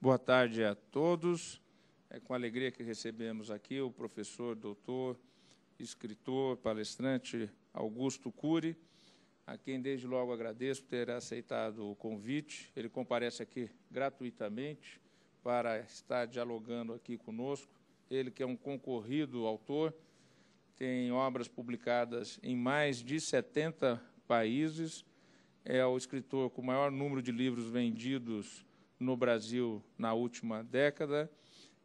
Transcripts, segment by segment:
Boa tarde a todos. É com alegria que recebemos aqui o professor, doutor, escritor, palestrante Augusto Cury, a quem desde logo agradeço por ter aceitado o convite. Ele comparece aqui gratuitamente para estar dialogando aqui conosco. Ele que é um concorrido autor, tem obras publicadas em mais de 70 países, é o escritor com o maior número de livros vendidos no Brasil na última década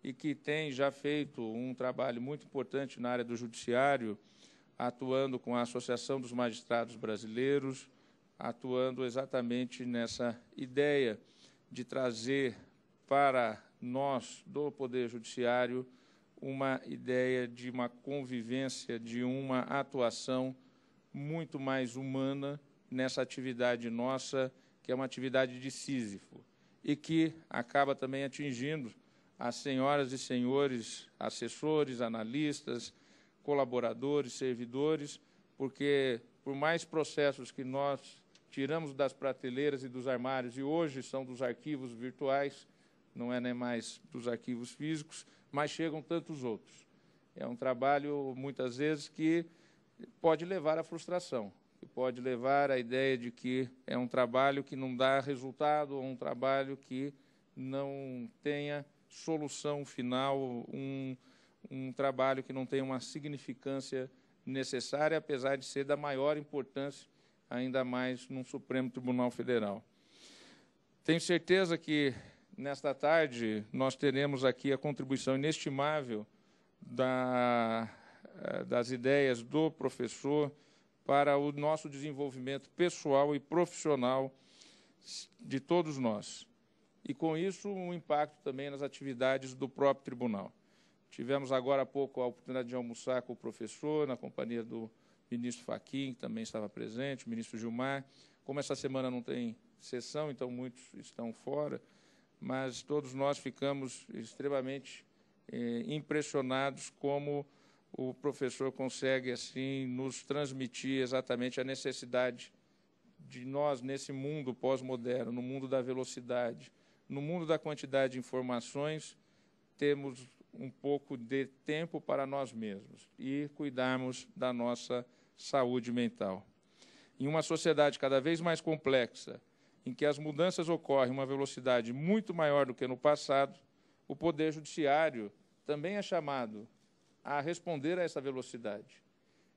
e que tem já feito um trabalho muito importante na área do judiciário, atuando com a Associação dos Magistrados Brasileiros, atuando exatamente nessa ideia de trazer para nós, do Poder Judiciário, uma ideia de uma convivência, de uma atuação muito mais humana nessa atividade nossa, que é uma atividade de Sísifo, e que acaba também atingindo as senhoras e senhores assessores, analistas, colaboradores, servidores, porque, por mais processos que nós tiramos das prateleiras e dos armários, e hoje são dos arquivos virtuais, não é nem mais dos arquivos físicos, mas chegam tantos outros. É um trabalho, muitas vezes, que pode levar à frustração, que pode levar à ideia de que é um trabalho que não dá resultado, ou um trabalho que não tenha solução final, um trabalho que não tenha uma significância necessária, apesar de ser da maior importância, ainda mais num Supremo Tribunal Federal. Tenho certeza que, nesta tarde, nós teremos aqui a contribuição inestimável das ideias do professor para o nosso desenvolvimento pessoal e profissional de todos nós. E, com isso, um impacto também nas atividades do próprio tribunal. Tivemos agora há pouco a oportunidade de almoçar com o professor, na companhia do ministro Fachin, que também estava presente, o ministro Gilmar. Como essa semana não tem sessão, então muitos estão fora, mas todos nós ficamos extremamente impressionados como o professor consegue, assim, nos transmitir exatamente a necessidade de nós, nesse mundo pós-moderno, no mundo da velocidade, no mundo da quantidade de informações, temos um pouco de tempo para nós mesmos e cuidarmos da nossa saúde mental. Em uma sociedade cada vez mais complexa, em que as mudanças ocorrem a uma velocidade muito maior do que no passado, o Poder Judiciário também é chamado a responder a essa velocidade.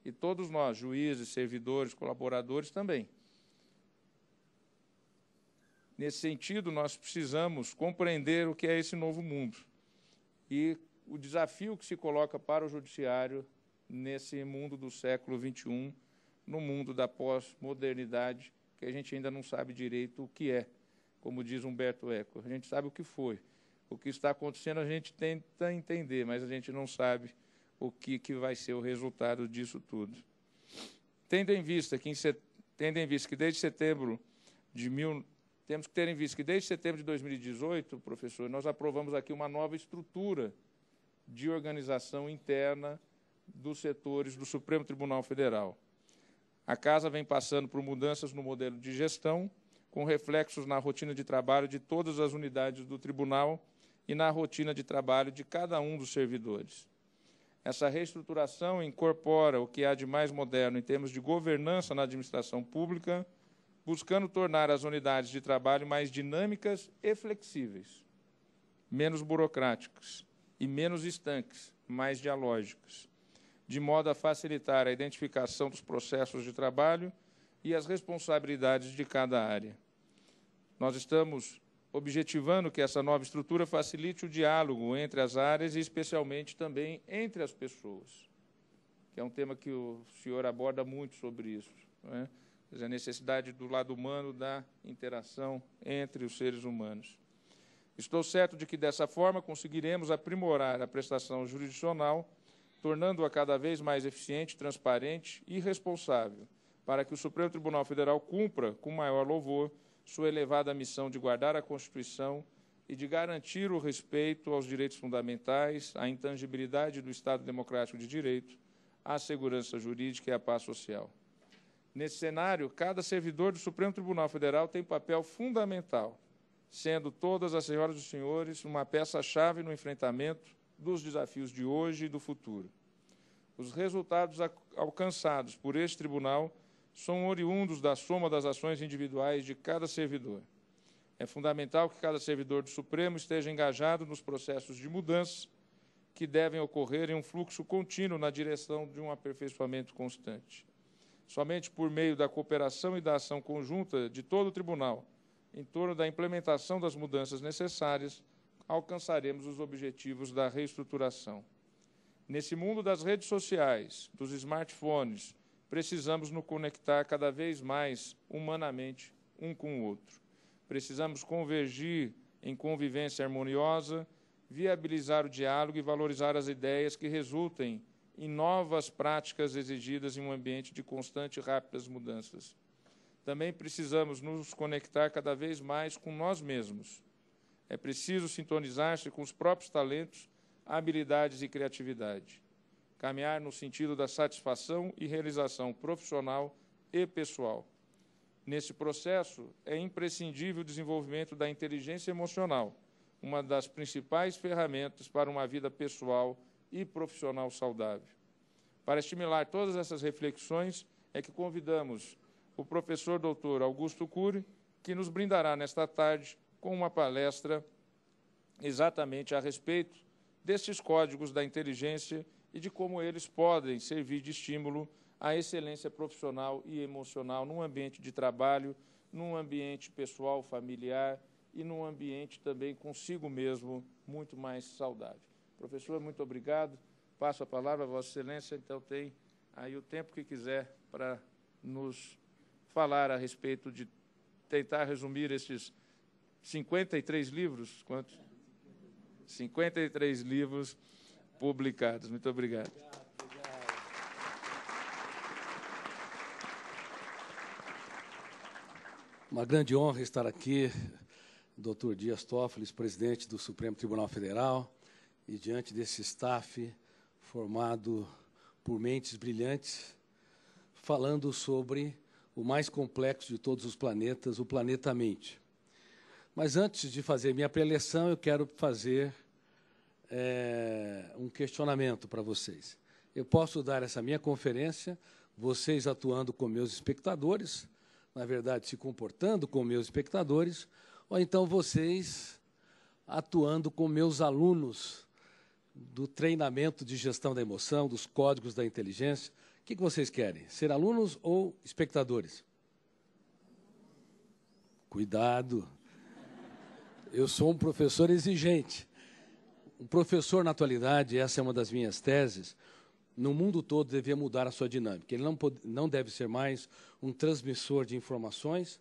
E todos nós, juízes, servidores, colaboradores, também. Nesse sentido, nós precisamos compreender o que é esse novo mundo e o desafio que se coloca para o Judiciário nesse mundo do século XXI, no mundo da pós-modernidade, que a gente ainda não sabe direito o que é, como diz Humberto Eco. A gente sabe o que foi. O que está acontecendo a gente tenta entender, mas a gente não sabe o que vai ser o resultado disso tudo. Tendo em vista que desde setembro de Temos que ter em vista que, desde setembro de 2018, professor, nós aprovamos aqui uma nova estrutura de organização interna dos setores do Supremo Tribunal Federal. A Casa vem passando por mudanças no modelo de gestão, com reflexos na rotina de trabalho de todas as unidades do tribunal e na rotina de trabalho de cada um dos servidores. Essa reestruturação incorpora o que há de mais moderno em termos de governança na administração pública, buscando tornar as unidades de trabalho mais dinâmicas e flexíveis, menos burocráticas e menos estanques, mais dialógicas, de modo a facilitar a identificação dos processos de trabalho e as responsabilidades de cada área. Nós estamos objetivando que essa nova estrutura facilite o diálogo entre as áreas e, especialmente, também entre as pessoas, que é um tema que o senhor aborda muito sobre isso, não é? A necessidade do lado humano da interação entre os seres humanos. Estou certo de que, dessa forma, conseguiremos aprimorar a prestação jurisdicional, tornando-a cada vez mais eficiente, transparente e responsável, para que o Supremo Tribunal Federal cumpra, com maior louvor, sua elevada missão de guardar a Constituição e de garantir o respeito aos direitos fundamentais, à intangibilidade do Estado Democrático de Direito, à segurança jurídica e à paz social. Nesse cenário, cada servidor do Supremo Tribunal Federal tem papel fundamental sendo todas as senhoras e os senhores uma peça-chave no enfrentamento dos desafios de hoje e do futuro. Os resultados alcançados por este tribunal são oriundos da soma das ações individuais de cada servidor. É fundamental que cada servidor do Supremo esteja engajado nos processos de mudança que devem ocorrer em um fluxo contínuo na direção de um aperfeiçoamento constante. Somente por meio da cooperação e da ação conjunta de todo o tribunal, em torno da implementação das mudanças necessárias, alcançaremos os objetivos da reestruturação. Nesse mundo das redes sociais, dos smartphones, precisamos nos conectar cada vez mais humanamente um com o outro. Precisamos convergir em convivência harmoniosa, viabilizar o diálogo e valorizar as ideias que resultem em novas práticas exigidas em um ambiente de constante e rápidas mudanças. Também precisamos nos conectar cada vez mais com nós mesmos. É preciso sintonizar-se com os próprios talentos, habilidades e criatividade. Caminhar no sentido da satisfação e realização profissional e pessoal. Nesse processo, é imprescindível o desenvolvimento da inteligência emocional, uma das principais ferramentas para uma vida pessoal e profissional saudável. Para estimular todas essas reflexões, é que convidamos o professor Dr. Augusto Cury, que nos brindará nesta tarde com uma palestra exatamente a respeito desses códigos da inteligência e de como eles podem servir de estímulo à excelência profissional e emocional num ambiente de trabalho, num ambiente pessoal, familiar e num ambiente também consigo mesmo muito mais saudável. Professor, muito obrigado. Passo a palavra a Vossa Excelência, então tem aí o tempo que quiser para nos falar a respeito de tentar resumir esses 53 livros, quantos? 53 livros publicados. Muito obrigado. Uma grande honra estar aqui, Dr. Dias Toffoli, presidente do Supremo Tribunal Federal, e diante desse staff formado por mentes brilhantes, falando sobre o mais complexo de todos os planetas, o planeta Mente. Mas antes de fazer minha preleção, eu quero fazer um questionamento para vocês. Eu posso dar essa minha conferência, vocês atuando como meus espectadores, na verdade, se comportando como meus espectadores, ou então vocês atuando como meus alunos do treinamento de gestão da emoção, dos códigos da inteligência. O que vocês querem? Ser alunos ou espectadores? Cuidado. Eu sou um professor exigente. Um professor, na atualidade, essa é uma das minhas teses, no mundo todo devia mudar a sua dinâmica. Ele não deve ser mais um transmissor de informações,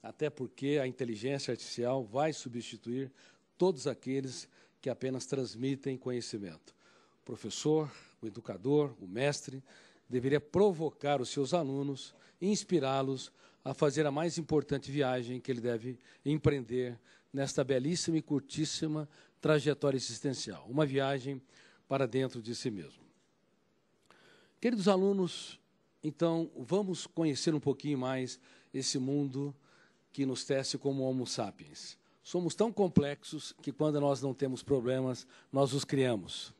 até porque a inteligência artificial vai substituir todos aqueles que apenas transmitem conhecimento. O professor, o educador, o mestre, deveria provocar os seus alunos, inspirá-los a fazer a mais importante viagem que ele deve empreender nesta belíssima e curtíssima trajetória existencial, uma viagem para dentro de si mesmo. Queridos alunos, então, vamos conhecer um pouquinho mais esse mundo que nos tece como Homo sapiens. Somos tão complexos que, quando nós não temos problemas, nós os criamos.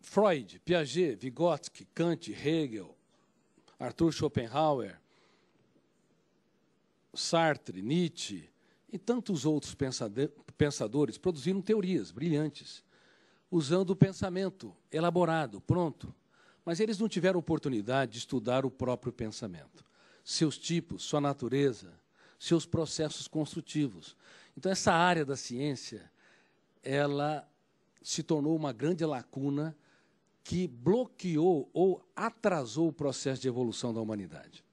Freud, Piaget, Vygotsky, Kant, Hegel, Arthur Schopenhauer, Sartre, Nietzsche e tantos outros pensadores produziram teorias brilhantes, usando o pensamento elaborado, pronto. Mas eles não tiveram oportunidade de estudar o próprio pensamento, seus tipos, sua natureza, seus processos construtivos. Então, essa área da ciência, ela se tornou uma grande lacuna que bloqueou ou atrasou o processo de evolução da humanidade.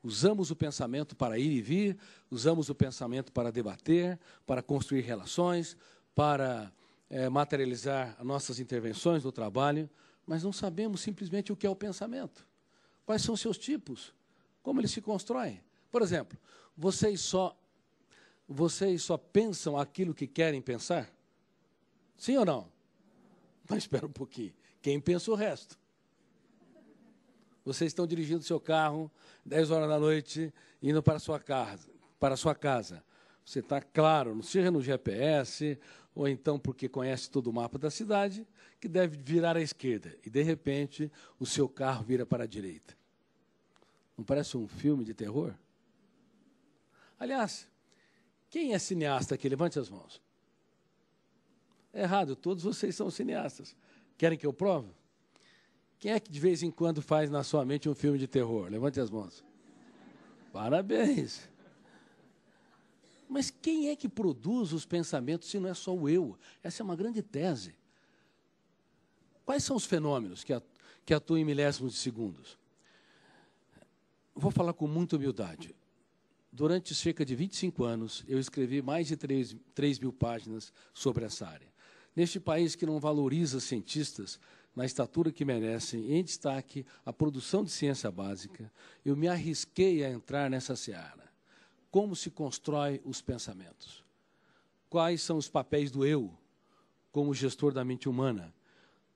Usamos o pensamento para ir e vir, usamos o pensamento para debater, para construir relações, para materializar nossas intervenções no trabalho, mas não sabemos simplesmente o que é o pensamento. Quais são os seus tipos? Como ele se constrói? Por exemplo, vocês só pensam aquilo que querem pensar? Sim ou não? Mas espera um pouquinho. Quem pensa o resto? Vocês estão dirigindo seu carro, 10 horas da noite, indo para a sua casa. Você está, claro, seja no GPS, ou então porque conhece todo o mapa da cidade, que deve virar à esquerda. E, de repente, o seu carro vira para a direita. Não parece um filme de terror? Aliás, quem é cineasta aqui? Levante as mãos. É errado, todos vocês são cineastas. Querem que eu prove? Quem é que de vez em quando faz na sua mente um filme de terror? Levante as mãos. Parabéns. Mas quem é que produz os pensamentos se não é só o eu? Essa é uma grande tese. Quais são os fenômenos que atuam em milésimos de segundos? Vou falar com muita humildade. Durante cerca de 25 anos, eu escrevi mais de 3.000 páginas sobre essa área. Neste país que não valoriza cientistas na estatura que merecem, em destaque a produção de ciência básica, eu me arrisquei a entrar nessa seara. Como se constrói os pensamentos? Quais são os papéis do eu como gestor da mente humana?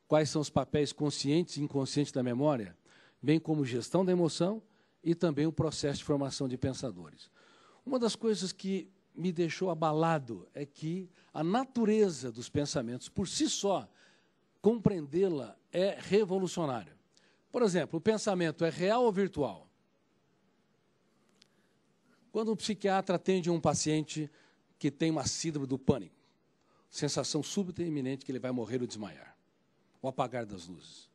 Quais são os papéis conscientes e inconscientes da memória, bem como gestão da emoção e também o processo de formação de pensadores? Uma das coisas que me deixou abalado é que a natureza dos pensamentos, por si só, compreendê-la é revolucionário. Por exemplo, o pensamento é real ou virtual? Quando um psiquiatra atende um paciente que tem uma síndrome do pânico, sensação súbita e iminente que ele vai morrer ou desmaiar, o apagar das luzes.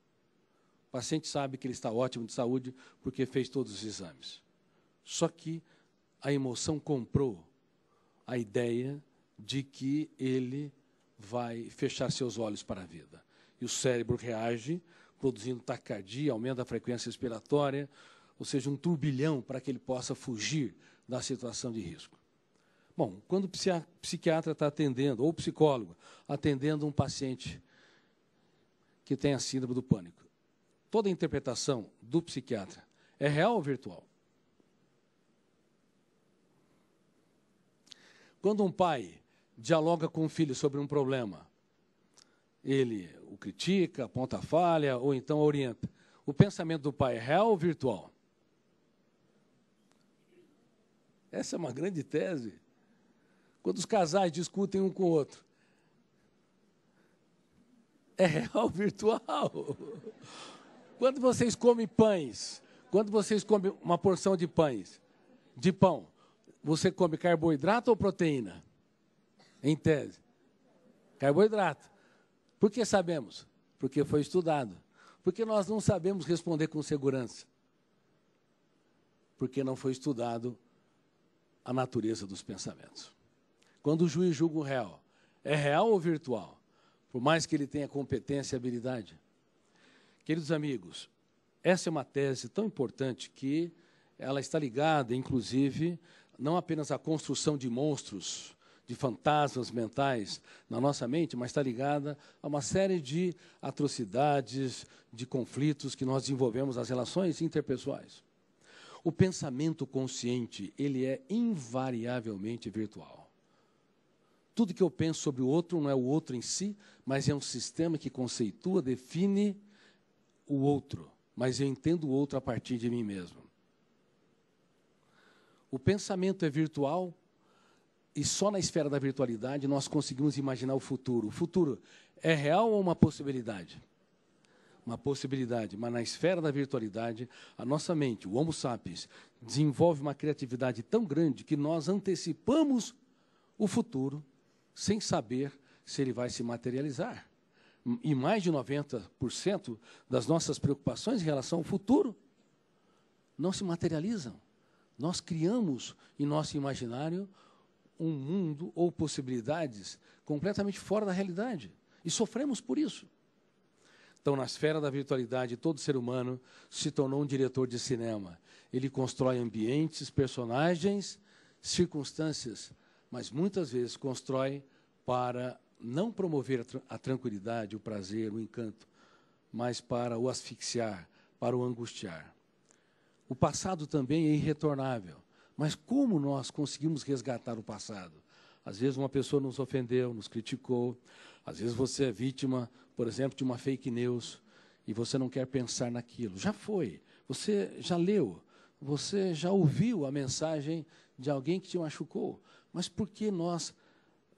O paciente sabe que ele está ótimo de saúde porque fez todos os exames. Só que a emoção comprou a ideia de que ele vai fechar seus olhos para a vida. E o cérebro reage, produzindo taquicardia, aumenta a frequência respiratória, ou seja, um turbilhão para que ele possa fugir da situação de risco. Bom, quando o psiquiatra está atendendo, ou o psicólogo, atendendo um paciente que tem a síndrome do pânico, toda a interpretação do psiquiatra é real ou virtual? Quando um pai dialoga com o filho sobre um problema, ele o critica, aponta a falha, ou então orienta. O pensamento do pai é real ou virtual? Essa é uma grande tese. Quando os casais discutem um com o outro, é real ou virtual? Quando vocês comem pães, quando vocês comem uma porção de pão, você come carboidrato ou proteína? Em tese. Carboidrato. Por que sabemos? Porque foi estudado. Porque nós não sabemos responder com segurança. Porque não foi estudado a natureza dos pensamentos. Quando o juiz julga o réu, é real ou virtual? Por mais que ele tenha competência e habilidade. Queridos amigos, essa é uma tese tão importante que ela está ligada, inclusive, não apenas à construção de monstros, de fantasmas mentais na nossa mente, mas está ligada a uma série de atrocidades, de conflitos que nós desenvolvemos nas relações interpessoais. O pensamento consciente, ele é invariavelmente virtual. Tudo que eu penso sobre o outro não é o outro em si, mas é um sistema que conceitua, define o outro, mas eu entendo o outro a partir de mim mesmo. O pensamento é virtual e só na esfera da virtualidade nós conseguimos imaginar o futuro. O futuro é real ou uma possibilidade? Uma possibilidade, mas na esfera da virtualidade, a nossa mente, o Homo sapiens, desenvolve uma criatividade tão grande que nós antecipamos o futuro sem saber se ele vai se materializar. E mais de 90% das nossas preocupações em relação ao futuro não se materializam. Nós criamos em nosso imaginário um mundo ou possibilidades completamente fora da realidade. E sofremos por isso. Então, na esfera da virtualidade, todo ser humano se tornou um diretor de cinema. Ele constrói ambientes, personagens, circunstâncias, mas muitas vezes constrói para não promover a tranquilidade, o prazer, o encanto, mas para o asfixiar, para o angustiar. O passado também é irretornável. Mas como nós conseguimos resgatar o passado? Às vezes uma pessoa nos ofendeu, nos criticou. Às vezes você é vítima, por exemplo, de uma fake news e você não quer pensar naquilo. Já foi. você já leu, você já ouviu a mensagem de alguém que te machucou, mas por que nós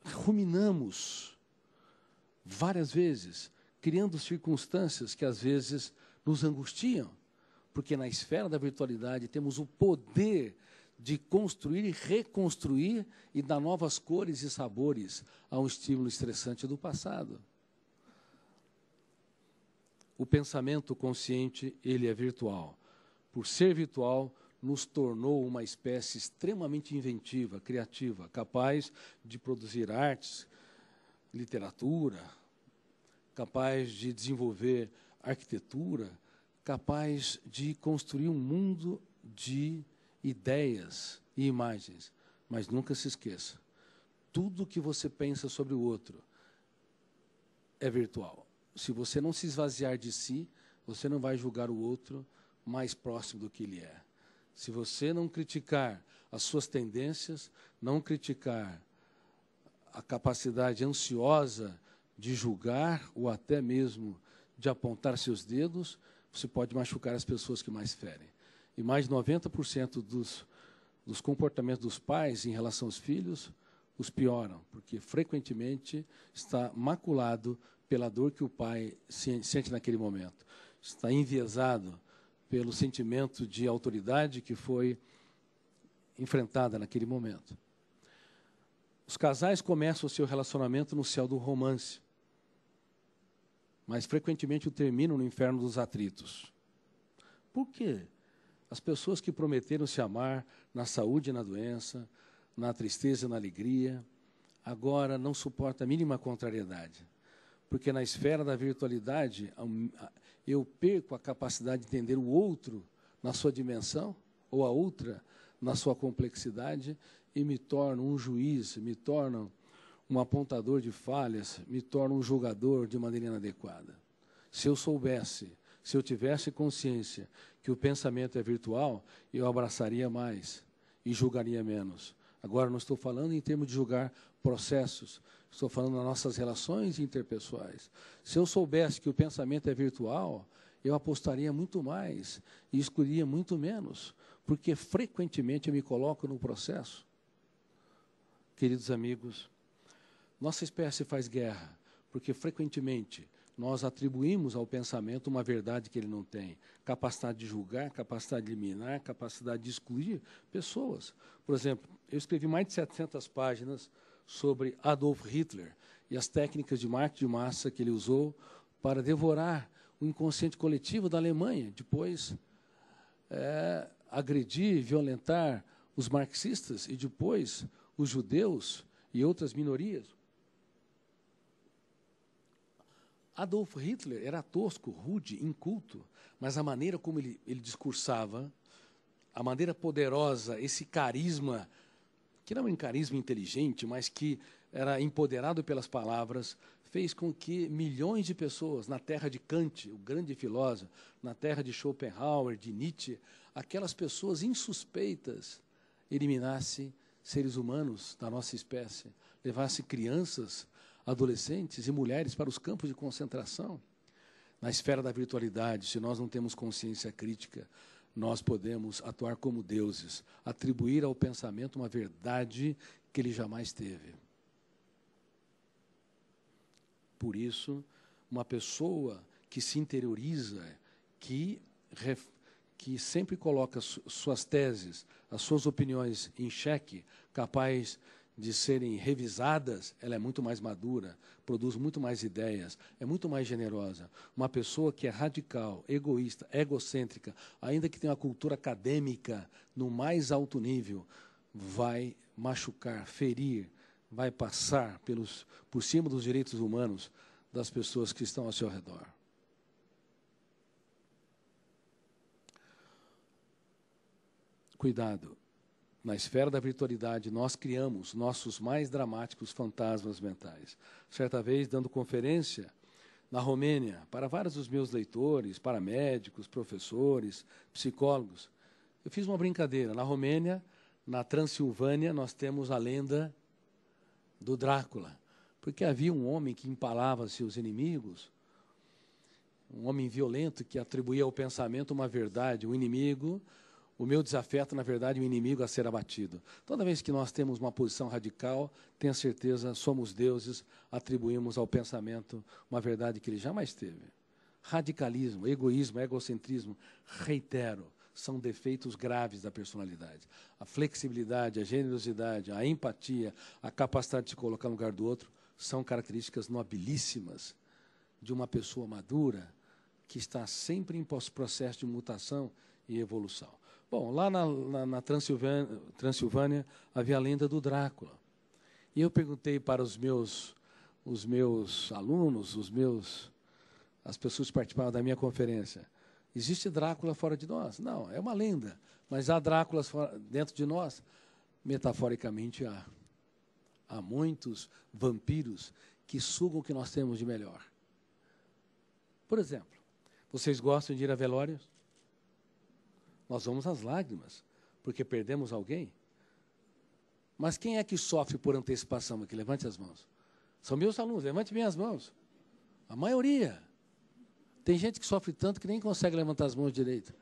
ruminamos várias vezes, criando circunstâncias que às vezes nos angustiam? Porque na esfera da virtualidade temos o poder de construir e reconstruir e dar novas cores e sabores a um estímulo estressante do passado. O pensamento consciente, ele é virtual. Por ser virtual, nos tornou uma espécie extremamente inventiva, criativa, capaz de produzir artes, literatura, capaz de desenvolver arquitetura, capaz de construir um mundo de ideias e imagens. Mas nunca se esqueça, tudo que você pensa sobre o outro é virtual. Se você não se esvaziar de si, você não vai julgar o outro mais próximo do que ele é. Se você não criticar as suas tendências, não criticar a capacidade ansiosa de julgar ou até mesmo de apontar seus dedos, você pode machucar as pessoas que mais ferem. E mais de 90% dos comportamentos dos pais em relação aos filhos os pioram, porque frequentemente está maculado pela dor que o pai sente naquele momento. Está enviesado pelo sentimento de autoridade que foi enfrentada naquele momento. Os casais começam o seu relacionamento no céu do romance, mas frequentemente o terminam no inferno dos atritos. Por quê? As pessoas que prometeram se amar na saúde e na doença, na tristeza e na alegria, agora não suportam a mínima contrariedade. Porque na esfera da virtualidade, eu perco a capacidade de entender o outro na sua dimensão, ou a outra na sua complexidade, e me torno um juiz, me torno um apontador de falhas, me torno um julgador de maneira inadequada. Se eu soubesse, se eu tivesse consciência que o pensamento é virtual, eu abraçaria mais e julgaria menos. Agora, não estou falando em termos de julgar processos, estou falando das nossas relações interpessoais. Se eu soubesse que o pensamento é virtual, eu apostaria muito mais e excluiria muito menos, porque frequentemente eu me coloco no processo. Queridos amigos, nossa espécie faz guerra, porque frequentemente nós atribuímos ao pensamento uma verdade que ele não tem. Capacidade de julgar, capacidade de eliminar, capacidade de excluir pessoas. Por exemplo, eu escrevi mais de 700 páginas sobre Adolf Hitler e as técnicas de marketing de massa que ele usou para devorar o inconsciente coletivo da Alemanha. Depois, agredir, violentar os marxistas e depois os judeus e outras minorias. Adolf Hitler era tosco, rude, inculto, mas a maneira como ele discursava, a maneira poderosa, esse carisma, que não é um carisma inteligente, mas que era empoderado pelas palavras, fez com que milhões de pessoas, na terra de Kant, o grande filósofo, na terra de Schopenhauer, de Nietzsche, aquelas pessoas insuspeitas, eliminasse seres humanos da nossa espécie, levasse crianças, adolescentes e mulheres para os campos de concentração. Na esfera da virtualidade, se nós não temos consciência crítica, nós podemos atuar como deuses, atribuir ao pensamento uma verdade que ele jamais teve. Por isso, uma pessoa que se interioriza, que sempre coloca suas teses, as suas opiniões em xeque, capaz de serem revisadas, ela é muito mais madura, produz muito mais ideias, é muito mais generosa. Uma pessoa que é radical, egoísta, egocêntrica, ainda que tenha uma cultura acadêmica no mais alto nível, vai machucar, ferir, vai passar por cima dos direitos humanos das pessoas que estão ao seu redor. Cuidado. Na esfera da virtualidade, nós criamos nossos mais dramáticos fantasmas mentais. Certa vez, dando conferência na Romênia, para vários dos meus leitores, para médicos, professores, psicólogos, eu fiz uma brincadeira. Na Romênia, na Transilvânia, nós temos a lenda do Drácula, porque havia um homem que empalava seus inimigos, um homem violento que atribuía ao pensamento uma verdade, um inimigo. O meu desafeto, na verdade, um inimigo a ser abatido. Toda vez que nós temos uma posição radical, tenha certeza, somos deuses, atribuímos ao pensamento uma verdade que ele jamais teve. Radicalismo, egoísmo, egocentrismo, reitero, são defeitos graves da personalidade. A flexibilidade, a generosidade, a empatia, a capacidade de se colocar no lugar do outro, são características nobilíssimas de uma pessoa madura que está sempre em processo de mutação e evolução. Bom, lá na Transilvânia havia a lenda do Drácula. E eu perguntei para os meus alunos, as pessoas que participavam da minha conferência, existe Drácula fora de nós? Não, é uma lenda. Mas há Dráculas dentro de nós? Metaforicamente há. Há muitos vampiros que sugam o que nós temos de melhor. Por exemplo, vocês gostam de ir a velórios? Nós vamos às lágrimas, porque perdemos alguém. Mas quem é que sofre por antecipação aqui? Levante as mãos. São meus alunos, levante bem as mãos. A maioria. Tem gente que sofre tanto que nem consegue levantar as mãos direito.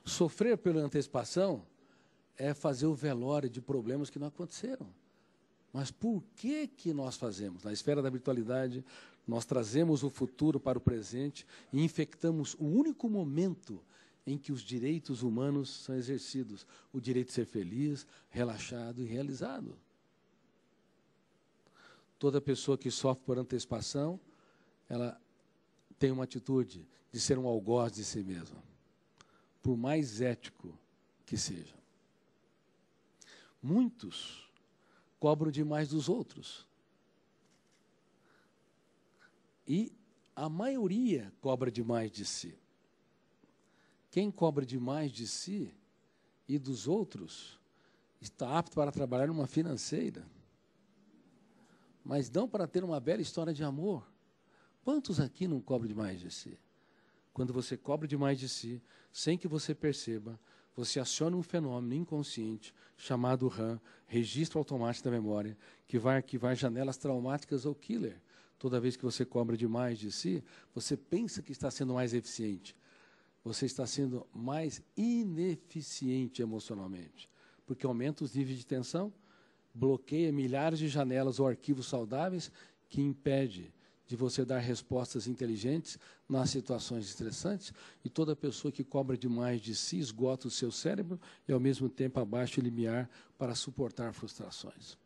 Sofrer pela antecipação é fazer o velório de problemas que não aconteceram. Mas por que nós fazemos? Na esfera da virtualidade, nós trazemos o futuro para o presente e infectamos o único momento em que os direitos humanos são exercidos. O direito de ser feliz, relaxado e realizado. Toda pessoa que sofre por antecipação, ela tem uma atitude de ser um algoz de si mesma, por mais ético que seja. Muitos cobram demais dos outros. E a maioria cobra demais de si. Quem cobra demais de si e dos outros está apto para trabalhar numa financeira, mas não para ter uma bela história de amor. Quantos aqui não cobram demais de si? Quando você cobra demais de si, sem que você perceba, você aciona um fenômeno inconsciente chamado RAM, registro automático da memória, que vai arquivar janelas traumáticas ou killer. Toda vez que você cobra demais de si, você pensa que está sendo mais eficiente. Você está sendo mais ineficiente emocionalmente, porque aumenta os níveis de tensão, bloqueia milhares de janelas ou arquivos saudáveis que impede de você dar respostas inteligentes nas situações estressantes, e toda pessoa que cobra demais de si esgota o seu cérebro e, ao mesmo tempo, abaixa o limiar para suportar frustrações.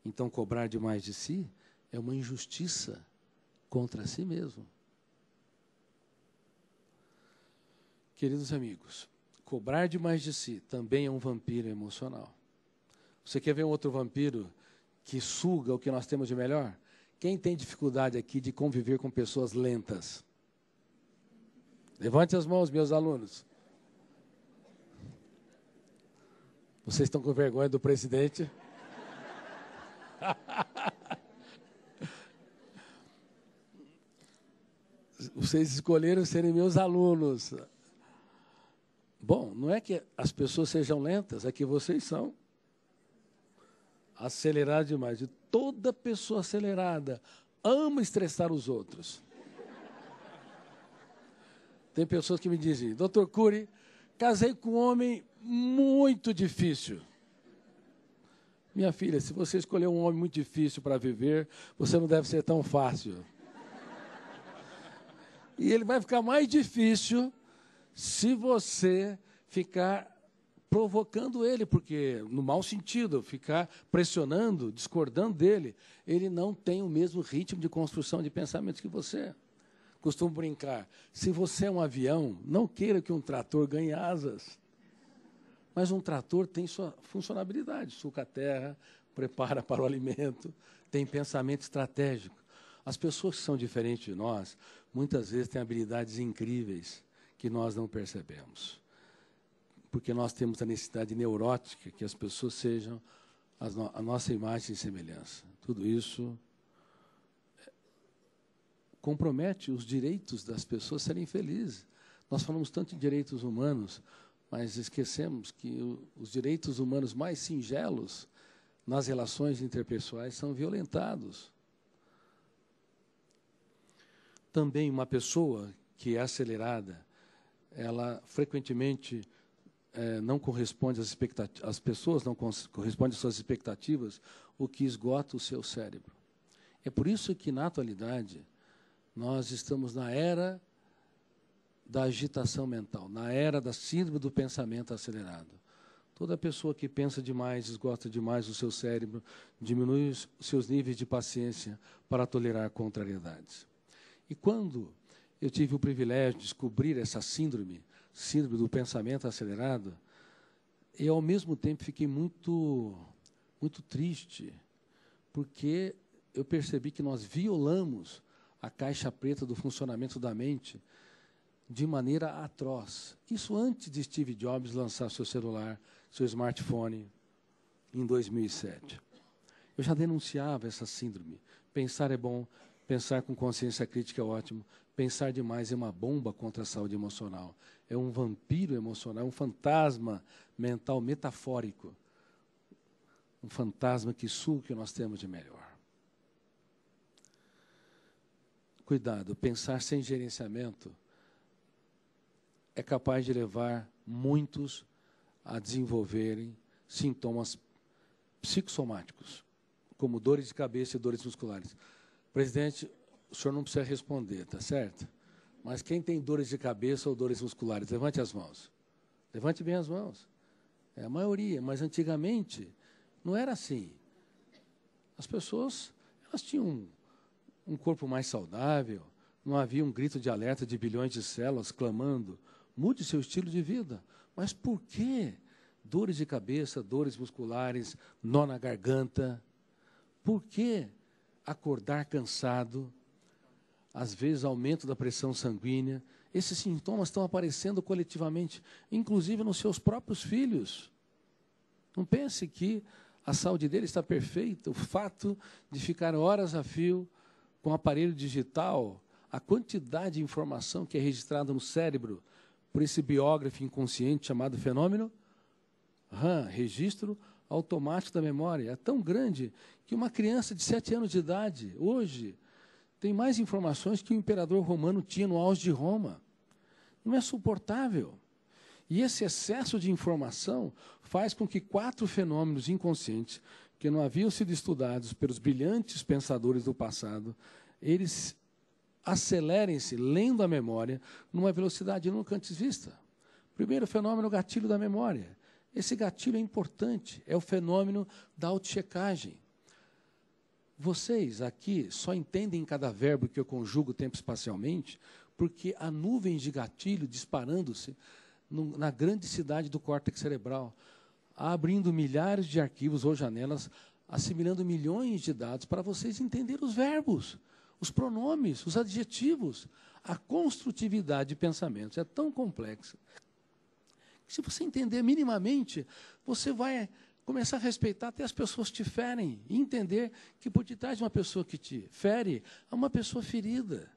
Então, cobrar demais de si é uma injustiça contra si mesmo. Queridos amigos, cobrar demais de si também é um vampiro emocional. Você quer ver um outro vampiro que suga o que nós temos de melhor? Quem tem dificuldade aqui de conviver com pessoas lentas? Levante as mãos, meus alunos. Vocês estão com vergonha do presidente? Vocês escolheram serem meus alunos. Bom, não é que as pessoas sejam lentas, é que vocês são acelerados demais. E toda pessoa acelerada ama estressar os outros. Tem pessoas que me dizem, Dr. Cury, casei com um homem muito difícil. Minha filha, se você escolher um homem muito difícil para viver, você não deve ser tão fácil. E ele vai ficar mais difícil se você ficar provocando ele, porque, no mau sentido, ficar pressionando, discordando dele, ele não tem o mesmo ritmo de construção de pensamentos que você. Costumo brincar, se você é um avião, não queira que um trator ganhe asas. Mas um trator tem sua funcionalidade, suca a terra, prepara para o alimento, tem pensamento estratégico. As pessoas que são diferentes de nós, muitas vezes têm habilidades incríveis que nós não percebemos. Porque nós temos a necessidade neurótica que as pessoas sejam a nossa imagem e semelhança. Tudo isso compromete os direitos das pessoas serem felizes. Nós falamos tanto de direitos humanos, mas esquecemos que os direitos humanos mais singelos nas relações interpessoais são violentados. Também uma pessoa que é acelerada, ela frequentemente não corresponde às expectativas, as pessoas não correspondem às suas expectativas, o que esgota o seu cérebro. É por isso que, na atualidade, nós estamos na era da agitação mental, na era da síndrome do pensamento acelerado. Toda pessoa que pensa demais, esgota demais o seu cérebro, diminui os seus níveis de paciência para tolerar contrariedades. E quando eu tive o privilégio de descobrir essa síndrome do pensamento acelerado, eu, ao mesmo tempo, fiquei muito triste, porque eu percebi que nós violamos a caixa preta do funcionamento da mente de maneira atroz. Isso antes de Steve Jobs lançar seu celular, seu smartphone, em 2007. Eu já denunciava essa síndrome. Pensar é bom, pensar com consciência crítica é ótimo, pensar demais é uma bomba contra a saúde emocional. É um vampiro emocional, é um fantasma mental metafórico. Um fantasma que suga o que nós temos de melhor. Cuidado, pensar sem gerenciamento é capaz de levar muitos a desenvolverem sintomas psicossomáticos, como dores de cabeça e dores musculares. Presidente, o senhor não precisa responder, tá certo? Mas quem tem dores de cabeça ou dores musculares? Levante as mãos. Levante bem as mãos. É a maioria, mas antigamente não era assim. As pessoas, elas tinham um corpo mais saudável, não havia um grito de alerta de bilhões de células clamando, mude seu estilo de vida. Mas por que dores de cabeça, dores musculares, nó na garganta? Por que acordar cansado? Às vezes, aumento da pressão sanguínea. Esses sintomas estão aparecendo coletivamente, inclusive nos seus próprios filhos. Não pense que a saúde dele está perfeita. O fato de ficar horas a fio com o aparelho digital, a quantidade de informação que é registrada no cérebro por esse biógrafo inconsciente chamado fenômeno RAM, registro automático da memória, é tão grande que uma criança de 7 anos de idade, hoje, tem mais informações que o imperador romano tinha no auge de Roma. Não é suportável. E esse excesso de informação faz com que 4 fenômenos inconscientes, que não haviam sido estudados pelos brilhantes pensadores do passado, eles acelerem-se, lendo a memória, numa velocidade nunca antes vista. Primeiro fenômeno, o gatilho da memória. Esse gatilho é importante, é o fenômeno da autochecagem. Vocês aqui só entendem cada verbo que eu conjugo tempo espacialmente porque há nuvens de gatilho disparando-se na grande cidade do córtex cerebral, abrindo milhares de arquivos ou janelas, assimilando milhões de dados para vocês entenderem os verbos, os pronomes, os adjetivos. A construtividade de pensamentos é tão complexa que, se você entender minimamente, você vai começar a respeitar até as pessoas que te ferem e entender que por detrás de uma pessoa que te fere, há uma pessoa ferida.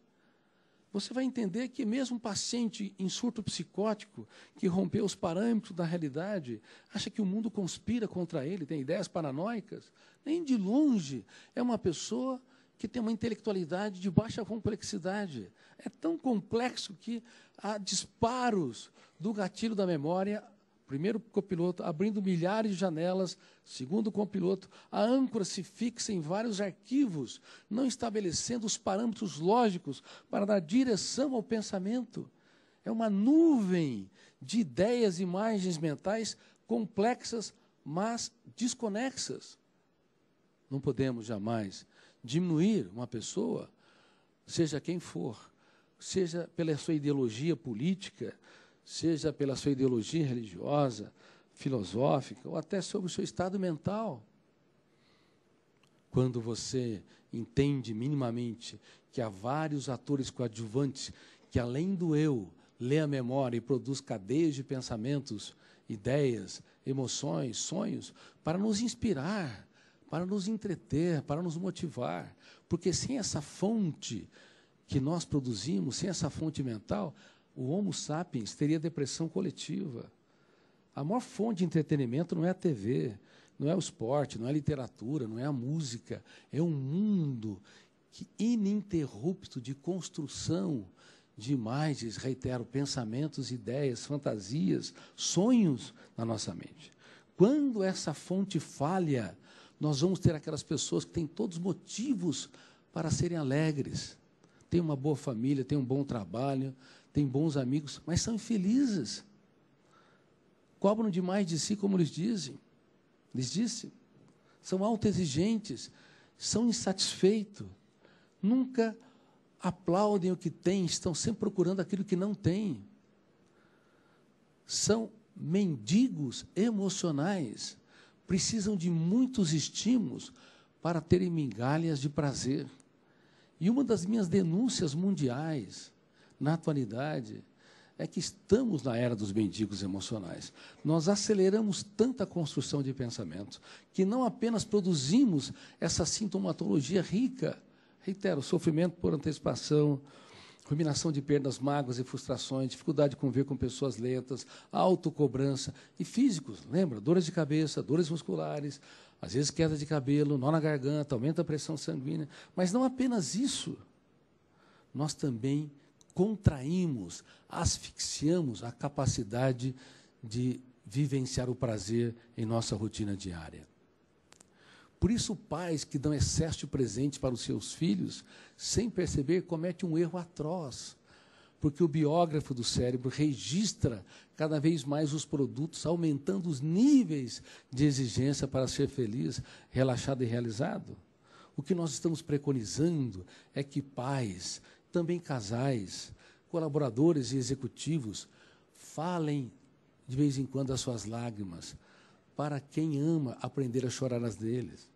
Você vai entender que mesmo um paciente em surto psicótico, que rompeu os parâmetros da realidade, acha que o mundo conspira contra ele, tem ideias paranoicas, nem de longe é uma pessoa que tem uma intelectualidade de baixa complexidade. É tão complexo que há disparos do gatilho da memória. Primeiro copiloto abrindo milhares de janelas, segundo copiloto, a âncora se fixa em vários arquivos, não estabelecendo os parâmetros lógicos para dar direção ao pensamento. É uma nuvem de ideias e imagens mentais complexas, mas desconexas. Não podemos jamais diminuir uma pessoa, seja quem for, seja pela sua ideologia política, seja pela sua ideologia religiosa, filosófica, ou até sobre o seu estado mental. Quando você entende minimamente que há vários atores coadjuvantes que, além do eu, lê a memória e produz cadeias de pensamentos, ideias, emoções, sonhos, para nos inspirar, para nos entreter, para nos motivar. Porque sem essa fonte que nós produzimos, sem essa fonte mental, o Homo sapiens teria depressão coletiva. A maior fonte de entretenimento não é a TV, não é o esporte, não é a literatura, não é a música. É um mundo ininterrupto de construção de imagens, reitero, pensamentos, ideias, fantasias, sonhos na nossa mente. Quando essa fonte falha, nós vamos ter aquelas pessoas que têm todos os motivos para serem alegres. Têm uma boa família, têm um bom trabalho, têm bons amigos, mas são infelizes. Cobram demais de si, como lhes disse. São autoexigentes, são insatisfeitos, nunca aplaudem o que têm, estão sempre procurando aquilo que não têm. São mendigos emocionais, precisam de muitos estímulos para terem migalhas de prazer. E uma das minhas denúncias mundiais, na atualidade, é que estamos na era dos mendigos emocionais. Nós aceleramos tanta construção de pensamento que não apenas produzimos essa sintomatologia rica, reitero, sofrimento por antecipação, ruminação de perdas, mágoas e frustrações, dificuldade de conviver com pessoas lentas, autocobrança, e físicos, lembra? Dores de cabeça, dores musculares, às vezes queda de cabelo, nó na garganta, aumenta a pressão sanguínea. Mas não apenas isso, nós também contraímos, asfixiamos a capacidade de vivenciar o prazer em nossa rotina diária. Por isso, pais que dão excesso de presente para os seus filhos, sem perceber, cometem um erro atroz, porque o biógrafo do cérebro registra cada vez mais os produtos, aumentando os níveis de exigência para ser feliz, relaxado e realizado. O que nós estamos preconizando é que pais, também casais, colaboradores e executivos, falem de vez em quando as suas lágrimas, para quem ama aprender a chorar as deles.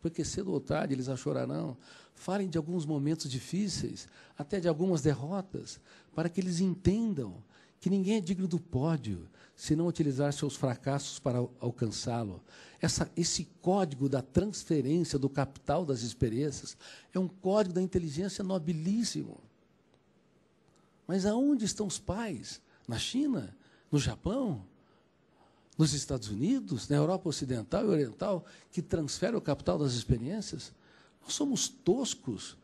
Porque cedo ou tarde eles a chorarão. Falem de alguns momentos difíceis, até de algumas derrotas, para que eles entendam que ninguém é digno do pódio se não utilizar seus fracassos para alcançá-lo. Esse código da transferência do capital das experiências é um código da inteligência nobilíssimo. Mas aonde estão os pais? Na China? No Japão? Nos Estados Unidos? Na Europa Ocidental e Oriental? Que transferem o capital das experiências? Nós somos toscos.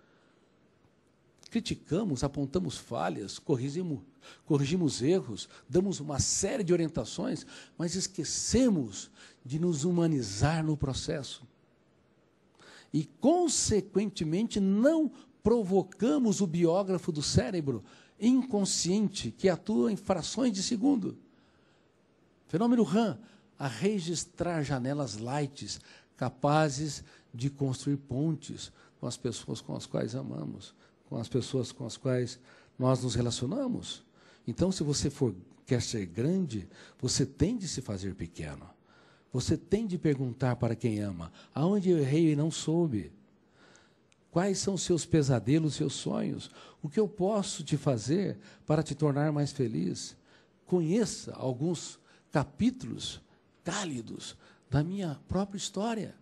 Criticamos, apontamos falhas, corrigimos erros, damos uma série de orientações, mas esquecemos de nos humanizar no processo. E, consequentemente, não provocamos o biógrafo do cérebro inconsciente, que atua em frações de segundo. Fenômeno RAM, a registrar janelas light, capazes de construir pontes com as pessoas com as quais amamos, com as pessoas com as quais nós nos relacionamos. Então, se você quer ser grande, você tem de se fazer pequeno. Você tem de perguntar para quem ama, aonde eu errei e não soube? Quais são os seus pesadelos, seus sonhos? O que eu posso te fazer para te tornar mais feliz? Conheça alguns capítulos cálidos da minha própria história.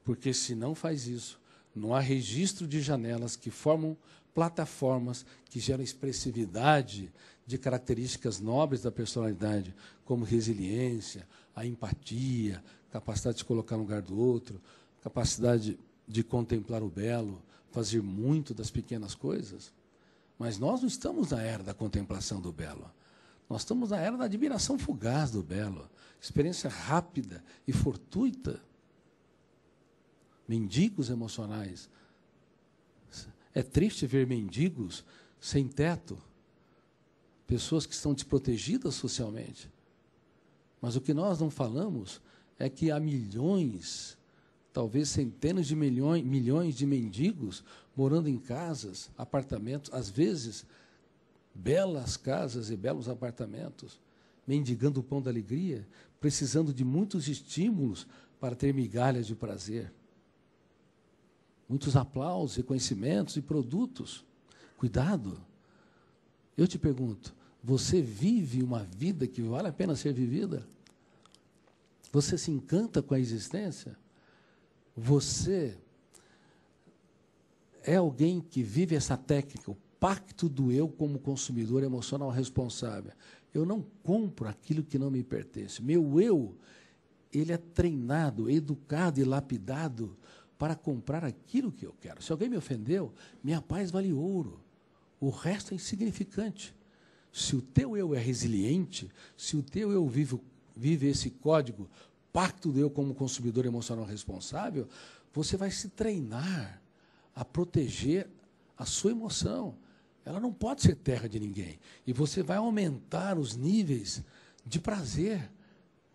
Porque se não faz isso, não há registro de janelas que formam plataformas que geram expressividade de características nobres da personalidade, como resiliência, a empatia, capacidade de se colocar no lugar do outro, capacidade de contemplar o belo, fazer muito das pequenas coisas. Mas nós não estamos na era da contemplação do belo. Nós estamos na era da admiração fugaz do belo, experiência rápida e fortuita. Mendigos emocionais. É triste ver mendigos sem teto, pessoas que estão desprotegidas socialmente. Mas o que nós não falamos é que há milhões, talvez centenas de milhões de mendigos morando em casas, apartamentos, às vezes belas casas e belos apartamentos, mendigando o pão da alegria, precisando de muitos estímulos para ter migalhas de prazer. Muitos aplausos, reconhecimentos e produtos. Cuidado. Eu te pergunto, você vive uma vida que vale a pena ser vivida? Você se encanta com a existência? Você é alguém que vive essa técnica, o pacto do eu como consumidor emocional responsável. Eu não compro aquilo que não me pertence. Meu eu, ele é treinado, educado e lapidado para comprar aquilo que eu quero. Se alguém me ofendeu, minha paz vale ouro. O resto é insignificante. Se o teu eu é resiliente, se o teu eu vive esse código, pacto do eu como consumidor emocional responsável, você vai se treinar a proteger a sua emoção. Ela não pode ser terra de ninguém. E você vai aumentar os níveis de prazer.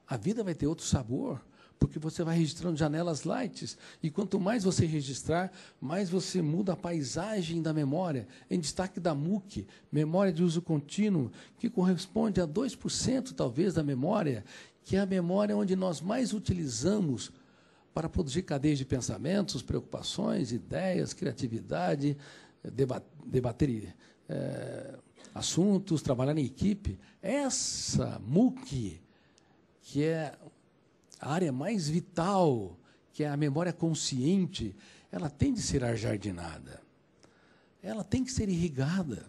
A vida vai ter outro sabor, porque você vai registrando janelas light. E quanto mais você registrar, mais você muda a paisagem da memória. Em destaque da MUC, memória de uso contínuo, que corresponde a 2% talvez da memória, que é a memória onde nós mais utilizamos para produzir cadeias de pensamentos, preocupações, ideias, criatividade, debater assuntos, trabalhar em equipe. Essa MUC, que é a área mais vital, que é a memória consciente, ela tem de ser ajardinada. Ela tem que ser irrigada.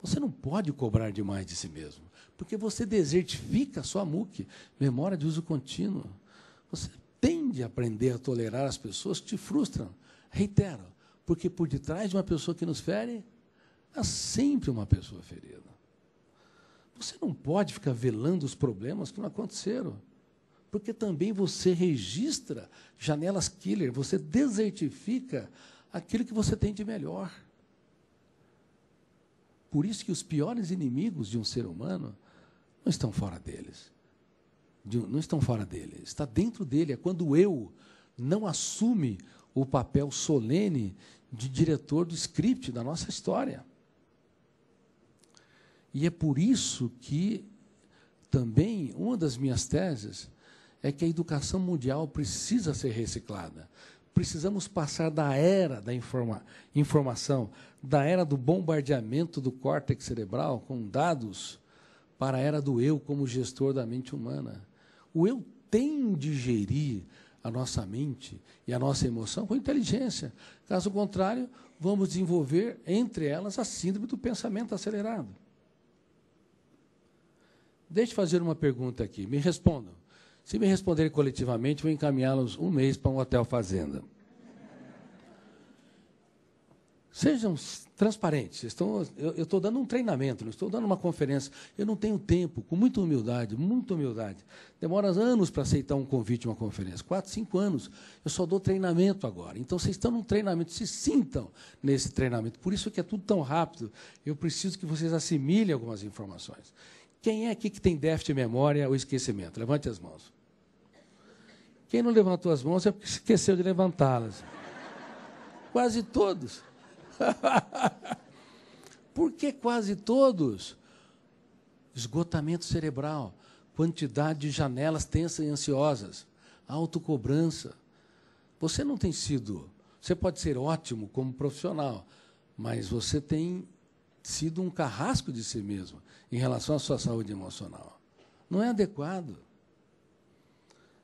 Você não pode cobrar demais de si mesmo, porque você desertifica a sua MUC, memória de uso contínuo. Você tende a aprender a tolerar as pessoas que te frustram. Reitero, porque por detrás de uma pessoa que nos fere, há sempre uma pessoa ferida. Você não pode ficar velando os problemas que não aconteceram, porque também você registra janelas killer, você desertifica aquilo que você tem de melhor. Por isso que os piores inimigos de um ser humano não estão fora deles. Não estão fora dele, está dentro dele. É quando o eu não assume o papel solene de diretor do script da nossa história. E é por isso que também uma das minhas teses é que a educação mundial precisa ser reciclada. Precisamos passar da era da informação, da era do bombardeamento do córtex cerebral com dados, para a era do eu como gestor da mente humana. O eu tem de gerir a nossa mente e a nossa emoção com inteligência. Caso contrário, vamos desenvolver, entre elas, a síndrome do pensamento acelerado. Deixe eu fazer uma pergunta aqui. Me respondam. Se me responderem coletivamente, vou encaminhá-los um mês para um hotel fazenda. Sejam transparentes. Eu estou dando um treinamento, não estou dando uma conferência. Eu não tenho tempo, com muita humildade, muita humildade. Demora anos para aceitar um convite de uma conferência. 4, 5 anos. Eu só dou treinamento agora. Então, vocês estão num treinamento, se sintam nesse treinamento. Por isso que é tudo tão rápido. Eu preciso que vocês assimilem algumas informações. Quem é aqui que tem déficit de memória ou esquecimento? Levante as mãos. Quem não levantou as mãos é porque esqueceu de levantá-las. Quase todos. Por que quase todos? Esgotamento cerebral, quantidade de janelas tensas e ansiosas, autocobrança. Você não tem sido... Você pode ser ótimo como profissional, mas você tem sido um carrasco de si mesmo em relação à sua saúde emocional. Não é adequado.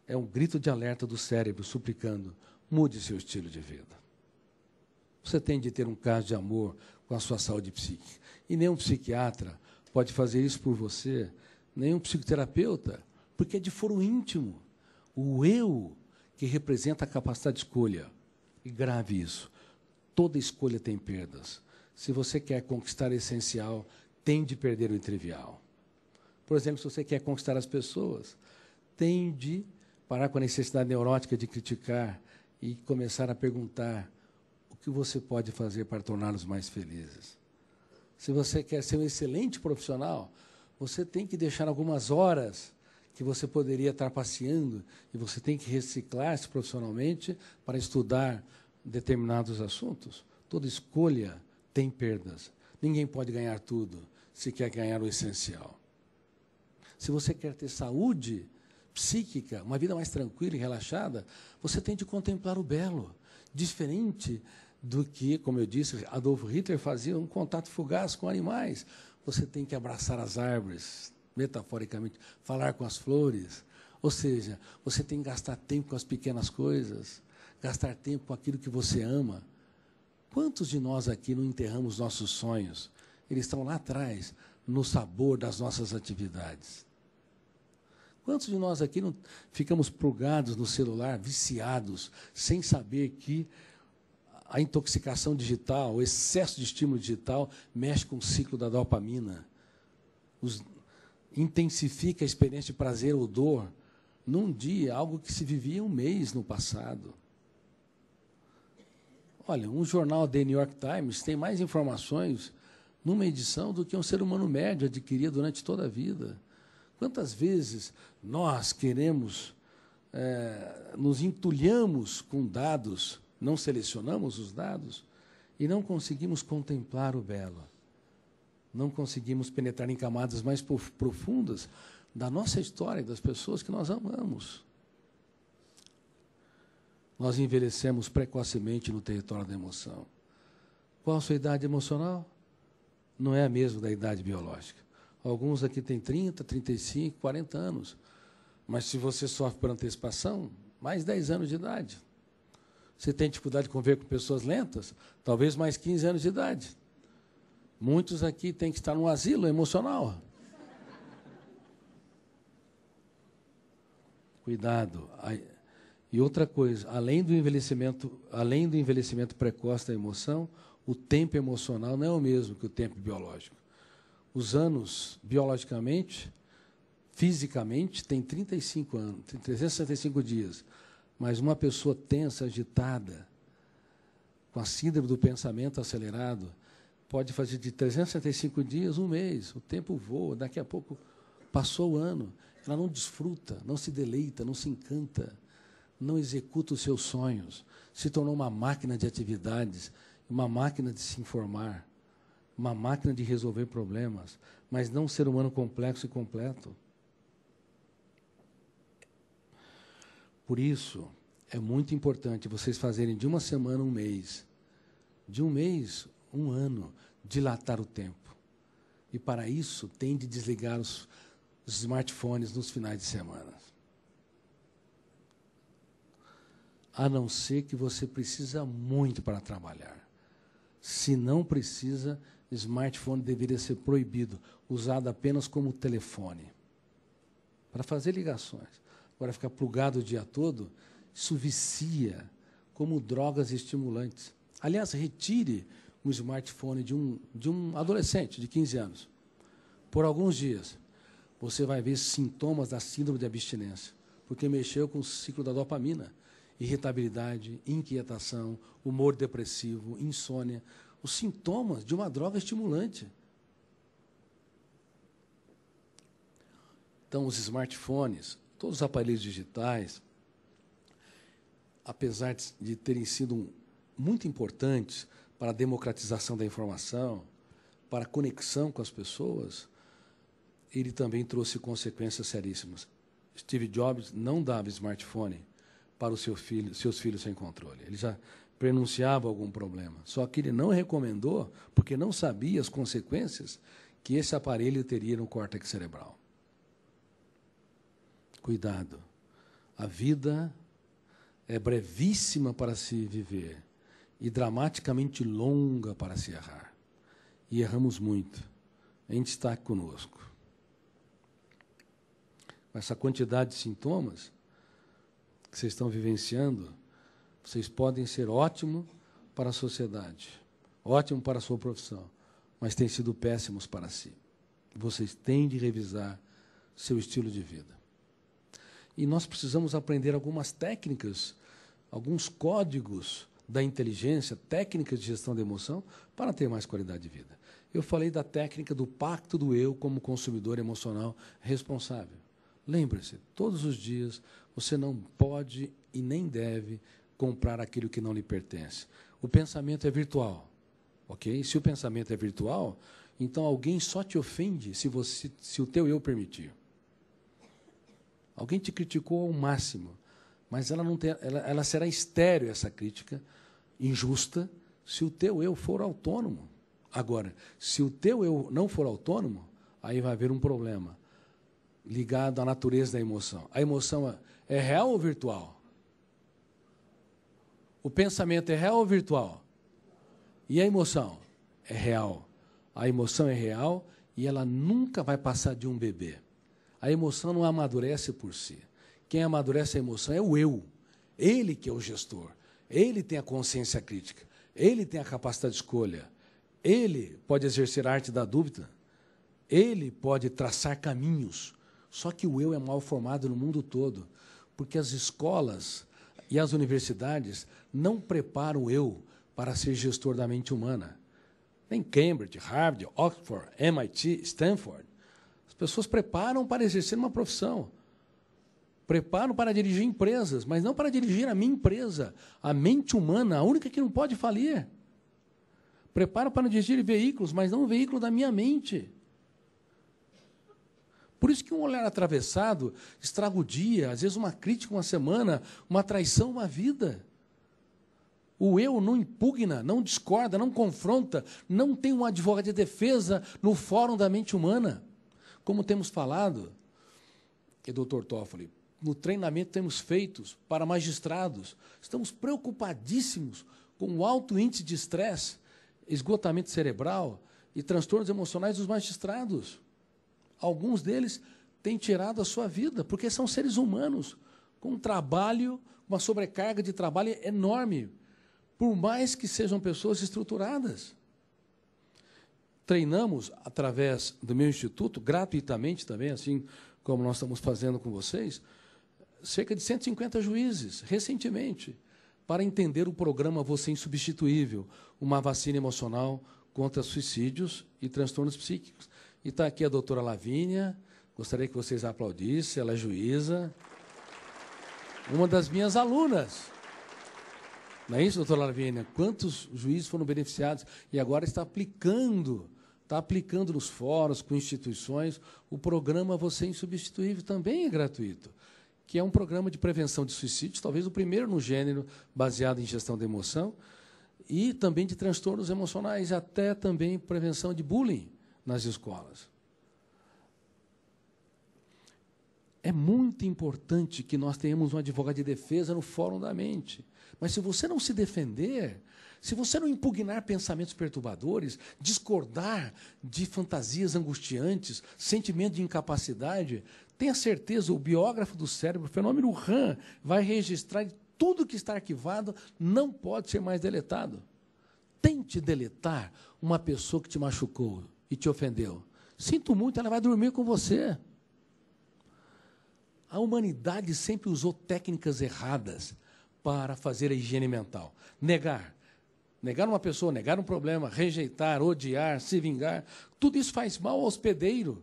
É um grito de alerta do cérebro suplicando: mude seu estilo de vida. Você tem de ter um caso de amor com a sua saúde psíquica. E nenhum psiquiatra pode fazer isso por você, nenhum psicoterapeuta, porque é de foro íntimo. O eu que representa a capacidade de escolha. E grave isso. Toda escolha tem perdas. Se você quer conquistar o essencial, tem de perder o trivial. Por exemplo, se você quer conquistar as pessoas, tem de parar com a necessidade neurótica de criticar e começar a perguntar o que você pode fazer para torná-los mais felizes. Se você quer ser um excelente profissional, você tem que deixar algumas horas que você poderia estar passeando e você tem que reciclar-se profissionalmente para estudar determinados assuntos. Toda escolha tem perdas. Ninguém pode ganhar tudo se quer ganhar o essencial. Se você quer ter saúde psíquica, uma vida mais tranquila e relaxada, você tem de contemplar o belo, diferente do que, como eu disse, Adolf Hitler fazia um contato fugaz com animais. Você tem que abraçar as árvores, metaforicamente, falar com as flores. Ou seja, você tem que gastar tempo com as pequenas coisas, gastar tempo com aquilo que você ama. Quantos de nós aqui não enterramos nossos sonhos? Eles estão lá atrás, no sabor das nossas atividades. Quantos de nós aqui não ficamos plugados no celular, viciados, sem saber que a intoxicação digital, o excesso de estímulo digital mexe com o ciclo da dopamina, intensifica a experiência de prazer ou dor num dia, algo que se vivia um mês no passado. Olha, um jornal The New York Times tem mais informações numa edição do que um ser humano médio adquiria durante toda a vida. Quantas vezes nós queremos, nos entulhamos com dados, não selecionamos os dados e não conseguimos contemplar o belo. Não conseguimos penetrar em camadas mais profundas da nossa história e das pessoas que nós amamos. Nós envelhecemos precocemente no território da emoção. Qual a sua idade emocional? Não é a mesma da idade biológica. Alguns aqui têm 30, 35, 40 anos. Mas se você sofre por antecipação, mais 10 anos de idade. Você tem dificuldade de conviver com pessoas lentas? Talvez mais 15 anos de idade. Muitos aqui têm que estar num asilo emocional. Cuidado. E outra coisa, além do envelhecimento precoce da emoção, o tempo emocional não é o mesmo que o tempo biológico. Os anos, biologicamente, fisicamente, têm 35 anos, tem 365 dias. Mas uma pessoa tensa, agitada, com a síndrome do pensamento acelerado, pode fazer de 365 dias um mês. O tempo voa, daqui a pouco passou o ano. Ela não desfruta, não se deleita, não se encanta, não executa os seus sonhos. Se tornou uma máquina de atividades, uma máquina de se informar, uma máquina de resolver problemas, mas não um ser humano complexo e completo. Por isso, é muito importante vocês fazerem de uma semana um mês, de um mês um ano, dilatar o tempo. E, para isso, tem de desligar os smartphones nos finais de semana. A não ser que você precisa muito para trabalhar. Se não precisa, smartphone deveria ser proibido, usado apenas como telefone, para fazer ligações. Agora, ficar plugado o dia todo, isso vicia como drogas estimulantes. Aliás, retire um smartphone de um adolescente de 15 anos. Por alguns dias, você vai ver sintomas da síndrome de abstinência, porque mexeu com o ciclo da dopamina. Irritabilidade, inquietação, humor depressivo, insônia, os sintomas de uma droga estimulante. Então, os smartphones, todos os aparelhos digitais, apesar de terem sido muito importantes para a democratização da informação, para a conexão com as pessoas, ele também trouxe consequências seríssimas. Steve Jobs não dava smartphone para os seus filhos sem controle. Ele já prenunciava algum problema. Só que ele não recomendou, porque não sabia as consequências que esse aparelho teria no córtex cerebral. Cuidado. A vida é brevíssima para se viver e dramaticamente longa para se errar. E erramos muito. Em destaque conosco. Com essa quantidade de sintomas que vocês estão vivenciando, vocês podem ser ótimos para a sociedade, ótimos para a sua profissão, mas têm sido péssimos para si. Vocês têm de revisar seu estilo de vida. E nós precisamos aprender algumas técnicas, alguns códigos da inteligência, técnicas de gestão da emoção, para ter mais qualidade de vida. Eu falei da técnica do pacto do eu como consumidor emocional responsável. Lembre-se, todos os dias você não pode e nem deve comprar aquilo que não lhe pertence. O pensamento é virtual, ok? Se o pensamento é virtual, então alguém só te ofende se o teu eu permitir. Alguém te criticou ao máximo, mas ela será estéril, essa crítica injusta, se o teu eu for autônomo. Agora, se o teu eu não for autônomo, aí vai haver um problema ligado à natureza da emoção. A emoção é real ou virtual? O pensamento é real ou virtual? E a emoção? É real. A emoção é real e ela nunca vai passar de um bebê. A emoção não amadurece por si. Quem amadurece a emoção é o eu. Ele que é o gestor. Ele tem a consciência crítica. Ele tem a capacidade de escolha. Ele pode exercer a arte da dúvida. Ele pode traçar caminhos. Só que o eu é mal formado no mundo todo, porque as escolas e as universidades não preparam o eu para ser gestor da mente humana. Tem Cambridge, Harvard, Oxford, MIT, Stanford. As pessoas preparam para exercer uma profissão. Preparam para dirigir empresas, mas não para dirigir a minha empresa. A mente humana, a única que não pode falir. Preparam para dirigir veículos, mas não o veículo da minha mente. Por isso que um olhar atravessado estraga o dia, às vezes uma crítica, uma semana, uma traição, uma vida. O eu não impugna, não discorda, não confronta, não tem um advogado de defesa no fórum da mente humana. Como temos falado, e Dr. Toffoli, no treinamento temos feitos para magistrados, estamos preocupadíssimos com o alto índice de estresse, esgotamento cerebral e transtornos emocionais dos magistrados. Alguns deles têm tirado a sua vida, porque são seres humanos, com um trabalho, uma sobrecarga de trabalho enorme, por mais que sejam pessoas estruturadas. Treinamos, através do meu instituto, gratuitamente também, assim como nós estamos fazendo com vocês, cerca de 150 juízes, recentemente, para entender o programa Você Insubstituível, uma vacina emocional contra suicídios e transtornos psíquicos. E está aqui a doutora Lavínia, gostaria que vocês a aplaudissem, ela é juíza, uma das minhas alunas. Não é isso, doutora Lavínia? Quantos juízes foram beneficiados e agora está aplicando nos fóruns, com instituições, o programa Você Insubstituível, também é gratuito, que é um programa de prevenção de suicídios, talvez o primeiro no gênero, baseado em gestão da emoção, e também de transtornos emocionais, até também prevenção de bullying nas escolas. É muito importante que nós tenhamos um advogado de defesa no fórum da mente. Mas se você não se defender, se você não impugnar pensamentos perturbadores, discordar de fantasias angustiantes, sentimento de incapacidade, tenha certeza, o biógrafo do cérebro, o fenômeno RAM, vai registrar tudo que está arquivado, não pode ser mais deletado. Tente deletar uma pessoa que te machucou e te ofendeu. Sinto muito, ela vai dormir com você. A humanidade sempre usou técnicas erradas para fazer a higiene mental. Negar uma pessoa, negar um problema, rejeitar, odiar, se vingar, tudo isso faz mal ao hospedeiro,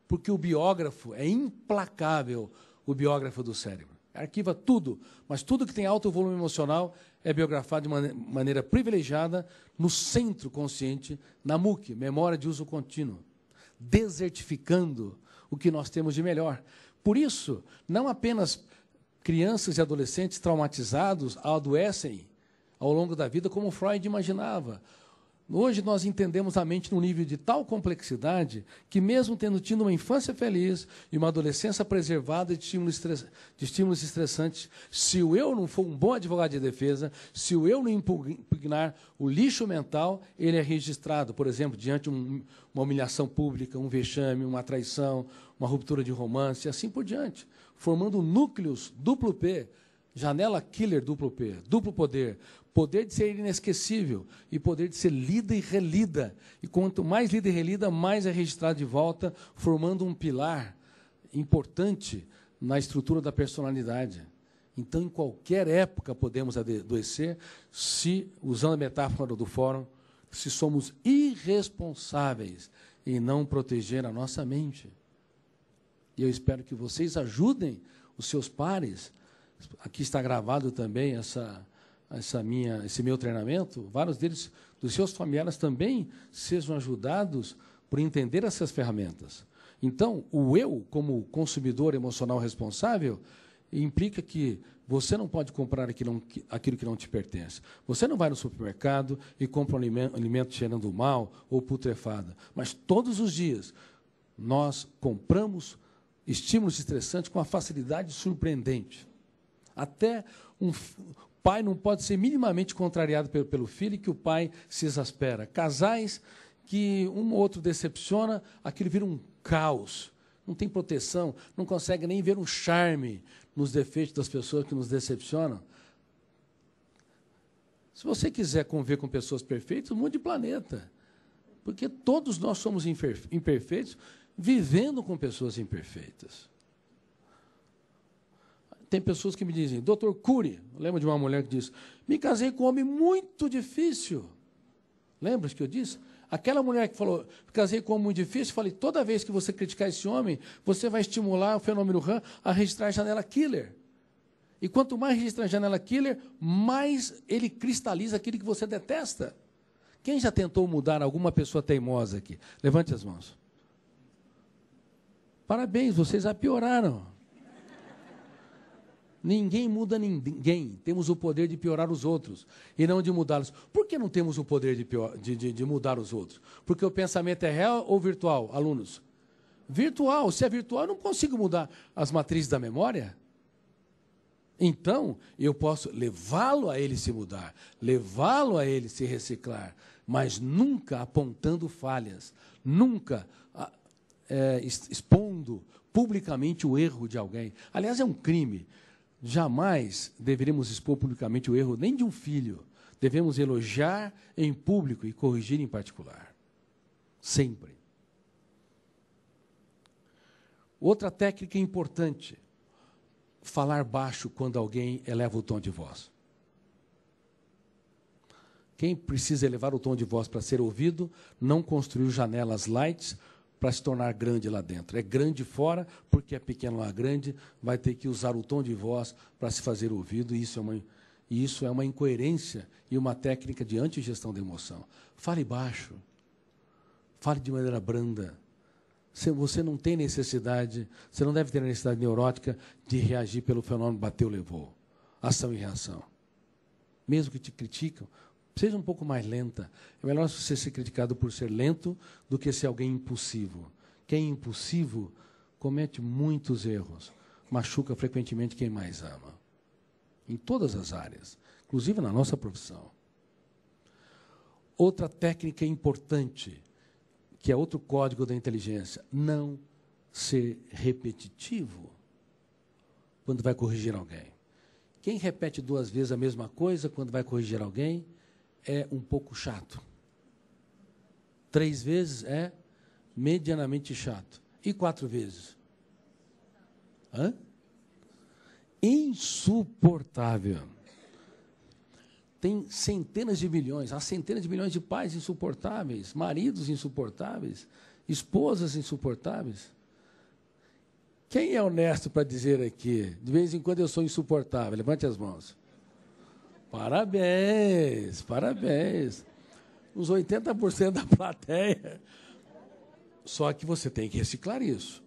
porque o biógrafo é implacável, o biógrafo do cérebro. Arquiva tudo, mas tudo que tem alto volume emocional é biografado de maneira privilegiada no centro consciente, na MUC, memória de uso contínuo, desertificando o que nós temos de melhor. Por isso, não apenas crianças e adolescentes traumatizados adoecem ao longo da vida, como Freud imaginava. Hoje nós entendemos a mente num nível de tal complexidade que, mesmo tendo tido uma infância feliz e uma adolescência preservada de estímulos estressantes, se o eu não for um bom advogado de defesa, se o eu não impugnar o lixo mental, ele é registrado, por exemplo, diante de uma humilhação pública, um vexame, uma traição, uma ruptura de romance, e assim por diante, formando núcleos duplo P, janela killer duplo P, duplo poder, poder de ser inesquecível e poder de ser lida e relida. E quanto mais lida e relida, mais é registrado de volta, formando um pilar importante na estrutura da personalidade. Então, em qualquer época podemos adoecer, se, usando a metáfora do fórum, se somos irresponsáveis em não proteger a nossa mente. E eu espero que vocês ajudem os seus pares. Aqui está gravado também esse meu treinamento. Vários deles, dos seus familiares, também sejam ajudados por entender essas ferramentas. Então, o eu, como consumidor emocional responsável, implica que você não pode comprar aquilo que não te pertence. Você não vai no supermercado e compra um alimento cheirando mal ou putrefado. Mas, todos os dias, nós compramos estímulos estressantes com uma facilidade surpreendente. Até um pai não pode ser minimamente contrariado pelo filho e que o pai se exaspera. Casais que um ou outro decepciona, aquilo vira um caos. não tem proteção, não consegue nem ver um charme nos defeitos das pessoas que nos decepcionam. Se você quiser conviver com pessoas perfeitas, mude de planeta. Porque todos nós somos imperfeitos, vivendo com pessoas imperfeitas. Tem pessoas que me dizem, doutor Cury, lembro de uma mulher que disse, me casei com um homem muito difícil. Lembra que eu disse? Aquela mulher que falou, me casei com um homem muito difícil, falei, toda vez que você criticar esse homem, você vai estimular o fenômeno RAM a registrar a janela killer. E quanto mais registra a janela killer, mais ele cristaliza aquilo que você detesta. Quem já tentou mudar alguma pessoa teimosa aqui? Levante as mãos. Parabéns, vocês já pioraram. Ninguém muda ninguém. Temos o poder de piorar os outros e não de mudá-los. Por que não temos o poder de mudar os outros? Porque o pensamento é real ou virtual, alunos? Virtual. Se é virtual, eu não consigo mudar as matrizes da memória. Então, eu posso levá-lo a ele se mudar, levá-lo a ele se reciclar, mas nunca apontando falhas, nunca expondo publicamente o erro de alguém. Aliás, é um crime. Jamais deveríamos expor publicamente o erro nem de um filho. Devemos elogiar em público e corrigir em particular. Sempre. Outra técnica importante. Falar baixo quando alguém eleva o tom de voz. Quem precisa elevar o tom de voz para ser ouvido, não construiu janelas light para se tornar grande lá dentro. É grande fora, porque é pequeno lá grande, vai ter que usar o tom de voz para se fazer ouvido, e isso é uma incoerência e uma técnica de antigestão da emoção. Fale baixo, fale de maneira branda. Você não tem necessidade, você não deve ter a necessidade neurótica de reagir pelo fenômeno bateu, levou. Ação e reação. Mesmo que te criticam, seja um pouco mais lenta. É melhor você ser criticado por ser lento do que ser alguém impulsivo. Quem é impulsivo comete muitos erros, machuca frequentemente quem mais ama. Em todas as áreas, inclusive na nossa profissão. Outra técnica importante, que é outro código da inteligência, não ser repetitivo quando vai corrigir alguém. Quem repete 2 vezes a mesma coisa quando vai corrigir alguém é um pouco chato. 3 vezes é medianamente chato. E 4 vezes? Hã? Insuportável. Tem centenas de milhões, há centenas de milhões de pais insuportáveis, maridos insuportáveis, esposas insuportáveis. Quem é honesto para dizer aqui? De vez em quando eu sou insuportável. Levante as mãos. Parabéns, parabéns. Uns 80% da plateia. Só que você tem que reciclar isso.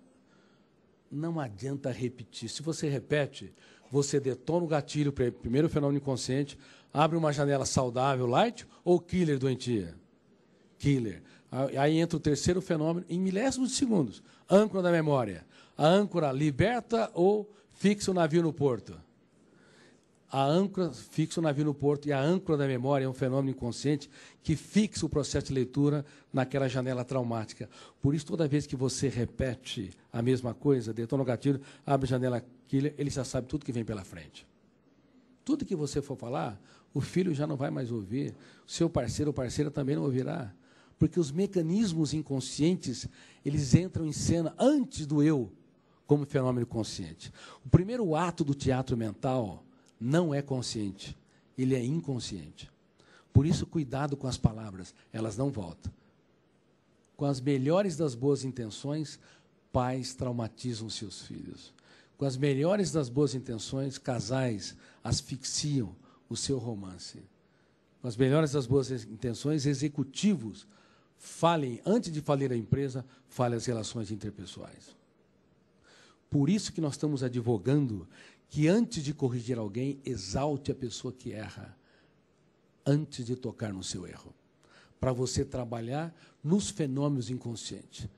Não adianta repetir. Se você repete, você detona o gatilho, primeiro o fenômeno inconsciente, abre uma janela saudável, light, ou killer, doentia? Killer. Aí entra o terceiro fenômeno, em milésimos de segundos. Âncora da memória. A âncora liberta ou fixa o navio no porto? A âncora fixa o navio no porto e a âncora da memória é um fenômeno inconsciente que fixa o processo de leitura naquela janela traumática. Por isso, toda vez que você repete a mesma coisa, detona o gatilho, abre a janela killer, ele já sabe tudo que vem pela frente. Tudo que você for falar, o filho já não vai mais ouvir, o seu parceiro ou parceira também não ouvirá, porque os mecanismos inconscientes, eles entram em cena antes do eu, como fenômeno consciente. O primeiro ato do teatro mental não é consciente, ele é inconsciente. Por isso, cuidado com as palavras, elas não voltam. Com as melhores das boas intenções, pais traumatizam seus filhos. Com as melhores das boas intenções, casais asfixiam o seu romance. Com as melhores das boas intenções, executivos falem, antes de falir a empresa, falem as relações interpessoais. Por isso que nós estamos advogando que antes de corrigir alguém, exalte a pessoa que erra, antes de tocar no seu erro, para você trabalhar nos fenômenos inconscientes.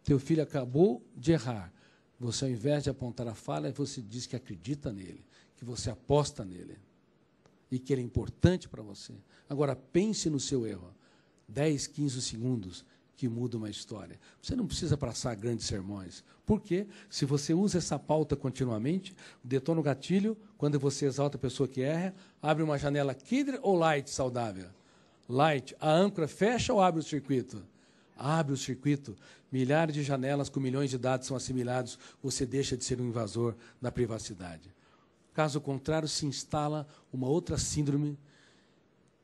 Teu filho acabou de errar, você, ao invés de apontar a falha, você diz que acredita nele, que você aposta nele, e que ele é importante para você. Agora, pense no seu erro, 10, 15 segundos, que muda uma história. Você não precisa passar grandes sermões. Por quê? Se você usa essa pauta continuamente, detona o gatilho, quando você exalta a pessoa que erra, abre uma janela killer ou light saudável? Light. A âncora fecha ou abre o circuito? Abre o circuito. Milhares de janelas com milhões de dados são assimilados, você deixa de ser um invasor da privacidade. Caso contrário, se instala uma outra síndrome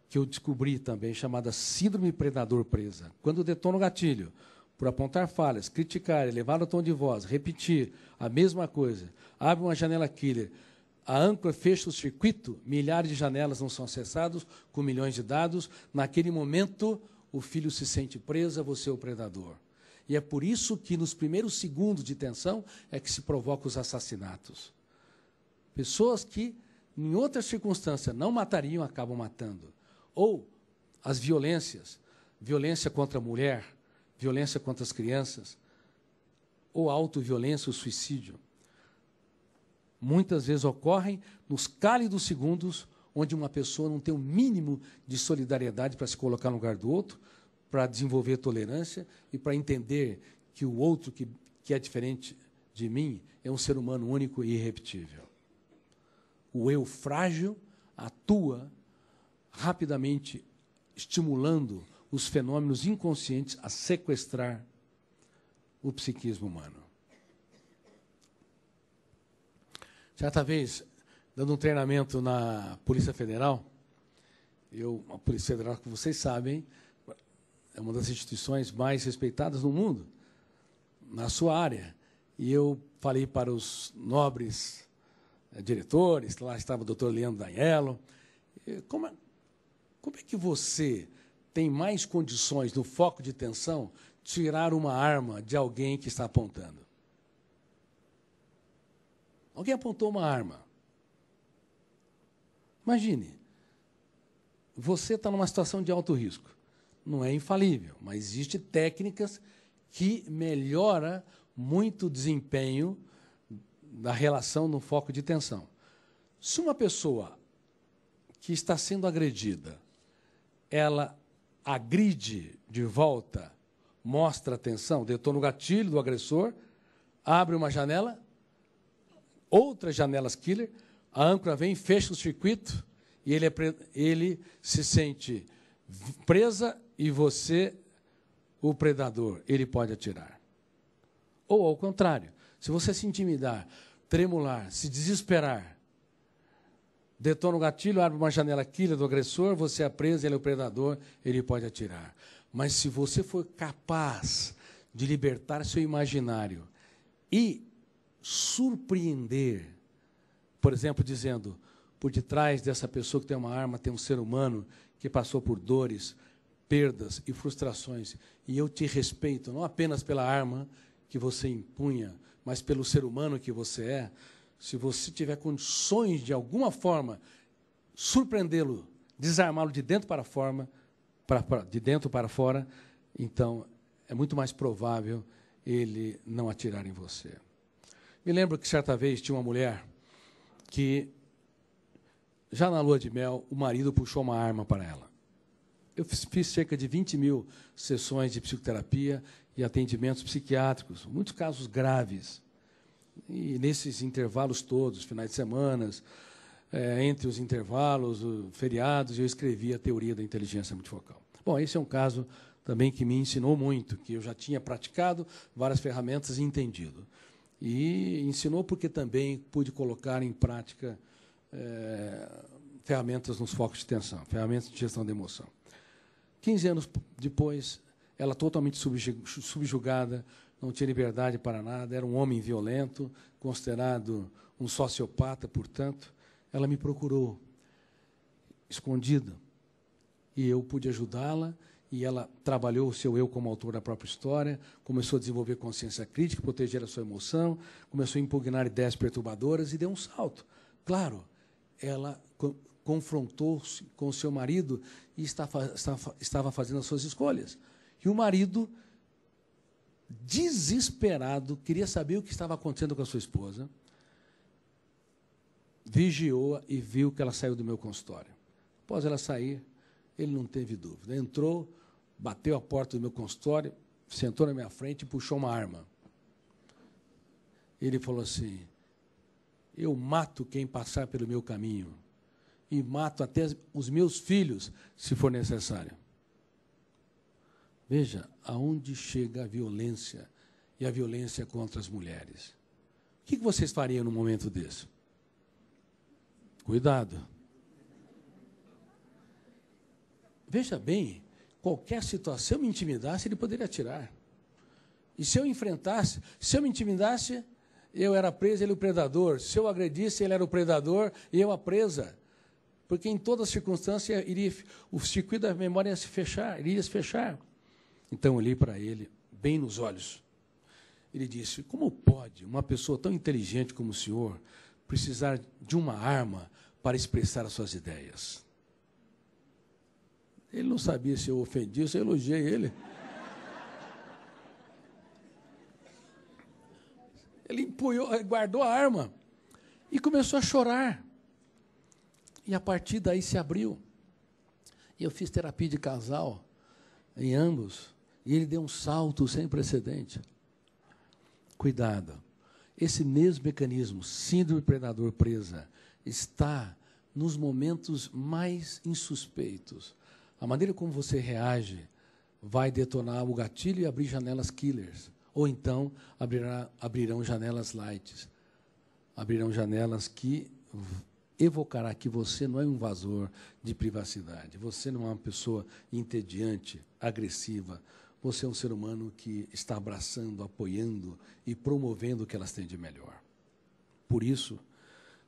que eu descobri também, chamada síndrome predador-presa. Quando detona o gatilho, por apontar falhas, criticar, elevar o tom de voz, repetir a mesma coisa, abre uma janela killer, a âncora fecha o circuito, milhares de janelas não são acessadas, com milhões de dados, naquele momento o filho se sente preso, você é o predador. E é por isso que nos primeiros segundos de tensão é que se provoca os assassinatos. Pessoas que, em outra circunstância, não matariam, acabam matando. Ou as violências, violência contra a mulher, violência contra as crianças, ou a autoviolência, o suicídio. Muitas vezes ocorrem nos cálidos segundos onde uma pessoa não tem o mínimo de solidariedade para se colocar no lugar do outro, para desenvolver tolerância e para entender que o outro que é diferente de mim é um ser humano único e irrepetível. O eu frágil atua rapidamente estimulando os fenômenos inconscientes a sequestrar o psiquismo humano. Certa vez, dando um treinamento na Polícia Federal, a Polícia Federal, como vocês sabem, é uma das instituições mais respeitadas no mundo, na sua área. E eu falei para os nobres diretores, lá estava o doutor Leandro D'Aniello, como é que você tem mais condições, no foco de tensão, tirar uma arma de alguém que está apontando? Alguém apontou uma arma. Imagine, você está numa situação de alto risco. Não é infalível, mas existem técnicas que melhoram muito o desempenho da relação no foco de tensão. Se uma pessoa que está sendo agredida, ela agride de volta, mostra atenção, detona o gatilho do agressor, abre uma janela, outras janelas killer, a âncora vem, fecha o circuito, e ele se sente presa e você, o predador, ele pode atirar. Ou, ao contrário, se você se intimidar, tremular, se desesperar, detona o gatilho, abre uma janela killer do agressor, você é preso, ele é o predador, ele pode atirar. Mas se você for capaz de libertar seu imaginário e surpreender, por exemplo, dizendo, por detrás dessa pessoa que tem uma arma, tem um ser humano que passou por dores, perdas e frustrações, e eu te respeito, não apenas pela arma que você empunha, mas pelo ser humano que você é. Se você tiver condições, de alguma forma, surpreendê-lo, desarmá-lo de dentro para fora, então é muito mais provável ele não atirar em você. Me lembro que, certa vez, tinha uma mulher que, já na lua de mel, o marido puxou uma arma para ela. Eu fiz cerca de 20 mil sessões de psicoterapia e atendimentos psiquiátricos, muitos casos graves. E nesses intervalos todos, finais de semana, entre os intervalos, feriados, eu escrevi a teoria da inteligência multifocal. Bom, esse é um caso também que me ensinou muito, que eu já tinha praticado várias ferramentas e entendido. E ensinou porque também pude colocar em prática ferramentas nos focos de tensão, ferramentas de gestão da emoção. 15 anos depois, ela totalmente subjugada, não tinha liberdade para nada, era um homem violento, considerado um sociopata, portanto, ela me procurou, escondida, e eu pude ajudá-la, e ela trabalhou o seu eu como autor da própria história, começou a desenvolver consciência crítica, proteger a sua emoção, começou a impugnar ideias perturbadoras e deu um salto. Claro, ela confrontou-se com o seu marido e estava fazendo as suas escolhas. E o marido, desesperado, queria saber o que estava acontecendo com a sua esposa, vigiou-a e viu que ela saiu do meu consultório. Após ela sair, ele não teve dúvida. Entrou, bateu a porta do meu consultório, sentou na minha frente e puxou uma arma. Ele falou assim: eu mato quem passar pelo meu caminho e mato até os meus filhos, se for necessário. Veja aonde chega a violência, e a violência contra as mulheres. O que vocês fariam num momento desse? Cuidado. Veja bem, qualquer situação, se eu me intimidasse, ele poderia atirar. E se eu enfrentasse, se eu me intimidasse, eu era presa, ele o predador. Se eu agredisse, ele era o predador e eu a presa. Porque em toda circunstância o circuito da memória iria se fechar. Então eu olhei para ele, bem nos olhos. Ele disse: como pode uma pessoa tão inteligente como o senhor precisar de uma arma para expressar as suas ideias? Ele não sabia se eu ofendi ou se eu elogiei ele. Ele empunhou, guardou a arma e começou a chorar. E a partir daí se abriu. E eu fiz terapia de casal em ambos. E ele deu um salto sem precedente. Cuidado. Esse mesmo mecanismo, síndrome predador-presa, está nos momentos mais insuspeitos. A maneira como você reage vai detonar o gatilho e abrir janelas killers. Ou então abrirão janelas lights. Abrirão janelas que evocará que você não é um invasor de privacidade. Você não é uma pessoa entediante, agressiva. Você é um ser humano que está abraçando, apoiando e promovendo o que elas têm de melhor. Por isso,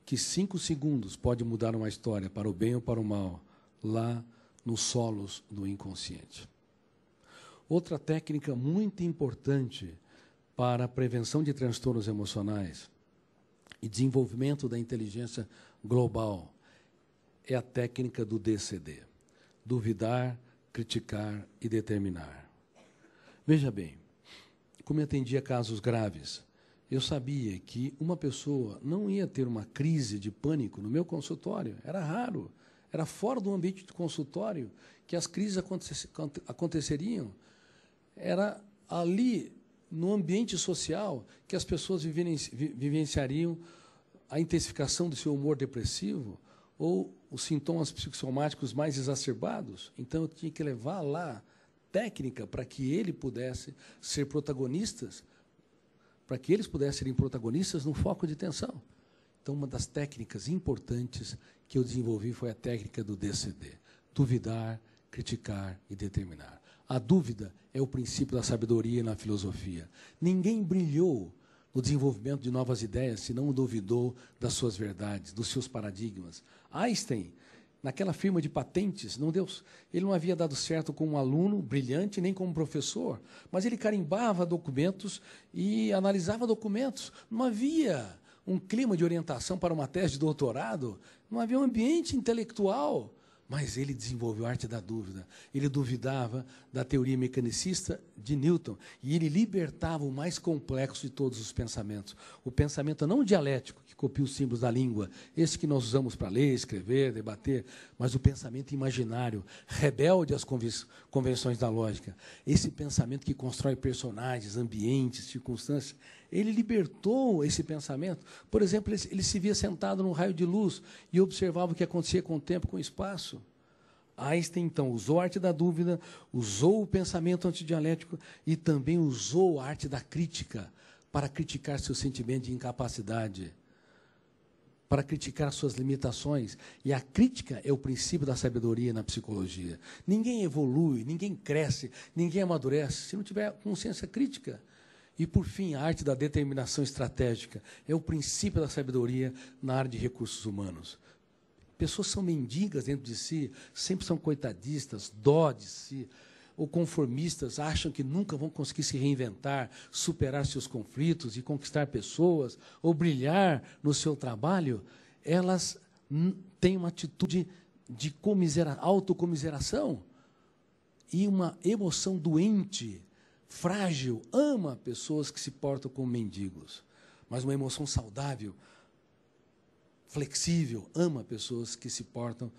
que 5 segundos pode mudar uma história para o bem ou para o mal, lá nos solos do inconsciente. Outra técnica muito importante para a prevenção de transtornos emocionais e desenvolvimento da inteligência global é a técnica do DCD. Duvidar, criticar e determinar. Veja bem, como eu atendia casos graves, eu sabia que uma pessoa não ia ter uma crise de pânico no meu consultório. Era raro. Era fora do ambiente de consultório que as crises aconteceriam. Era ali, no ambiente social, que as pessoas vivenciariam a intensificação do seu humor depressivo ou os sintomas psicossomáticos mais exacerbados. Então, eu tinha que levar lá técnica para que ele pudesse ser protagonistas, para que eles pudessem serem protagonistas no foco de tensão. Então, uma das técnicas importantes que eu desenvolvi foi a técnica do DCD. Duvidar, criticar e determinar. A dúvida é o princípio da sabedoria na filosofia. Ninguém brilhou no desenvolvimento de novas ideias se não duvidou das suas verdades, dos seus paradigmas. Einstein, naquela firma de patentes, ele não havia dado certo como um aluno brilhante, nem como professor, mas ele carimbava documentos e analisava documentos. Não havia um clima de orientação para uma tese de doutorado, não havia um ambiente intelectual, mas ele desenvolveu a arte da dúvida. Ele duvidava da teoria mecanicista de Newton e ele libertava o mais complexo de todos os pensamentos. O pensamento não dialético, que copia os símbolos da língua, esse que nós usamos para ler, escrever, debater, mas o pensamento imaginário, rebelde às convenções da lógica. Esse pensamento que constrói personagens, ambientes, circunstâncias. Ele libertou esse pensamento. Por exemplo, ele se via sentado num raio de luz e observava o que acontecia com o tempo, com o espaço. Einstein, então, usou a arte da dúvida, usou o pensamento antidialético e também usou a arte da crítica para criticar seu sentimento de incapacidade, para criticar suas limitações. E a crítica é o princípio da sabedoria na psicologia. Ninguém evolui, ninguém cresce, ninguém amadurece se não tiver consciência crítica. E, por fim, a arte da determinação estratégica é o princípio da sabedoria na área de recursos humanos. Pessoas são mendigas dentro de si, sempre são coitadistas, dó de si, ou conformistas, acham que nunca vão conseguir se reinventar, superar seus conflitos e conquistar pessoas, ou brilhar no seu trabalho. Elas têm uma atitude de autocomiseração e uma emoção doente, frágil, ama pessoas que se portam como mendigos, mas uma emoção saudável, flexível, ama pessoas que se portam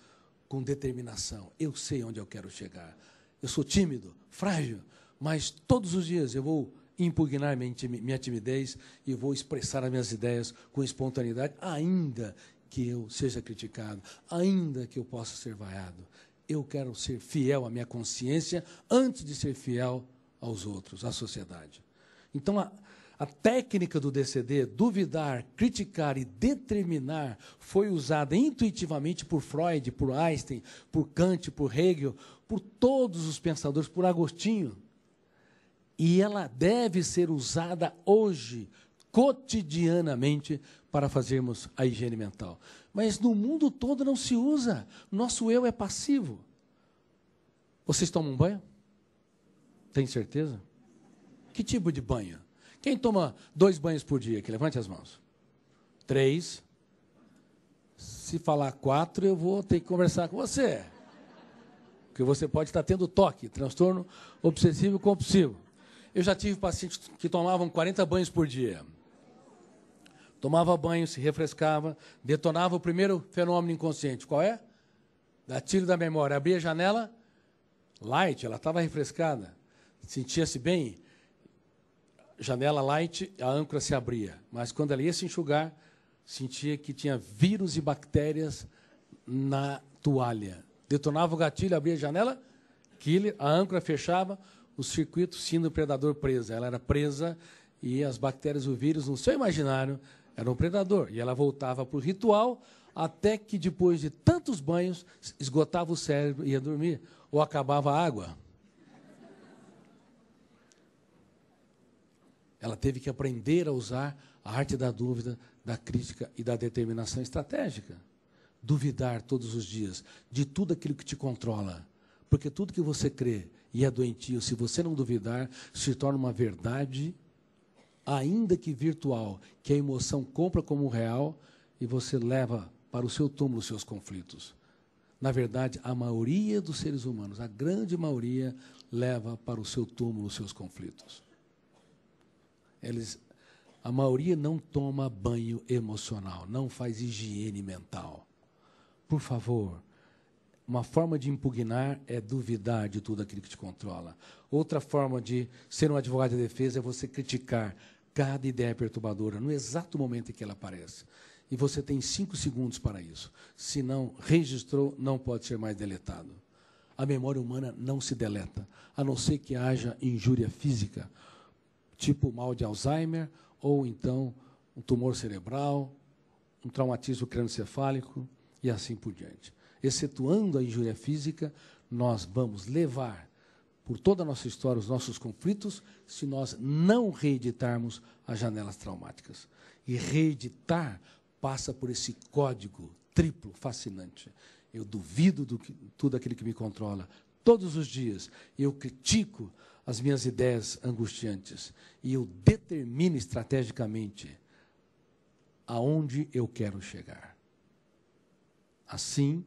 com determinação. Eu sei onde eu quero chegar. Eu sou tímido, frágil, Mas todos os dias eu vou impugnar minha timidez e vou expressar as minhas ideias com espontaneidade, ainda que eu seja criticado, ainda que eu possa ser vaiado. Eu quero ser fiel à minha consciência antes de ser fiel aos outros, à sociedade. Então, a técnica do DCD, duvidar, criticar e determinar, foi usada intuitivamente por Freud, por Einstein, por Kant, por Hegel, por todos os pensadores, por Agostinho. E ela deve ser usada hoje, cotidianamente, para fazermos a higiene mental. Mas no mundo todo não se usa. Nosso eu é passivo. Vocês tomam banho? Tem certeza? Que tipo de banho? Quem toma 2 banhos por dia? Que levante as mãos. 3. Se falar 4, eu vou ter que conversar com você. Porque você pode estar tendo toque, transtorno obsessivo compulsivo. Eu já tive pacientes que tomavam 40 banhos por dia. Tomava banho, se refrescava, detonava o primeiro fenômeno inconsciente. Qual é? Gatilho da memória. Abria a janela, light, ela estava refrescada. Sentia-se bem, janela light, a âncora se abria. Mas quando ela ia se enxugar, sentia que tinha vírus e bactérias na toalha. Detonava o gatilho, abria a janela, killer, a âncora fechava, o circuito sino predador presa. Ela era presa e as bactérias, o vírus, no seu imaginário, era um predador. E ela voltava para o ritual até que, depois de tantos banhos, esgotava o cérebro e ia dormir. Ou acabava a água. Ela teve que aprender a usar a arte da dúvida, da crítica e da determinação estratégica. Duvidar todos os dias de tudo aquilo que te controla. Porque tudo que você crê e é doentio, se você não duvidar, se torna uma verdade, ainda que virtual, que a emoção compra como real e você leva para o seu túmulo os seus conflitos. Na verdade, a maioria dos seres humanos, a grande maioria, leva para o seu túmulo os seus conflitos. A maioria não toma banho emocional, não faz higiene mental. Por favor, uma forma de impugnar é duvidar de tudo aquilo que te controla. Outra forma de ser um advogado de defesa é você criticar cada ideia perturbadora no exato momento em que ela aparece. E você tem 5 segundos para isso. Se não registrou, não pode ser mais deletado. A memória humana não se deleta, a não ser que haja injúria física, tipo mal de Alzheimer, ou então um tumor cerebral, um traumatismo crânioencefálico e assim por diante. Excetuando a injúria física, nós vamos levar por toda a nossa história os nossos conflitos se nós não reeditarmos as janelas traumáticas. E reeditar passa por esse código triplo fascinante. Eu duvido de tudo aquilo que me controla. Todos os dias eu critico as minhas ideias angustiantes e eu determino estrategicamente aonde eu quero chegar. Assim,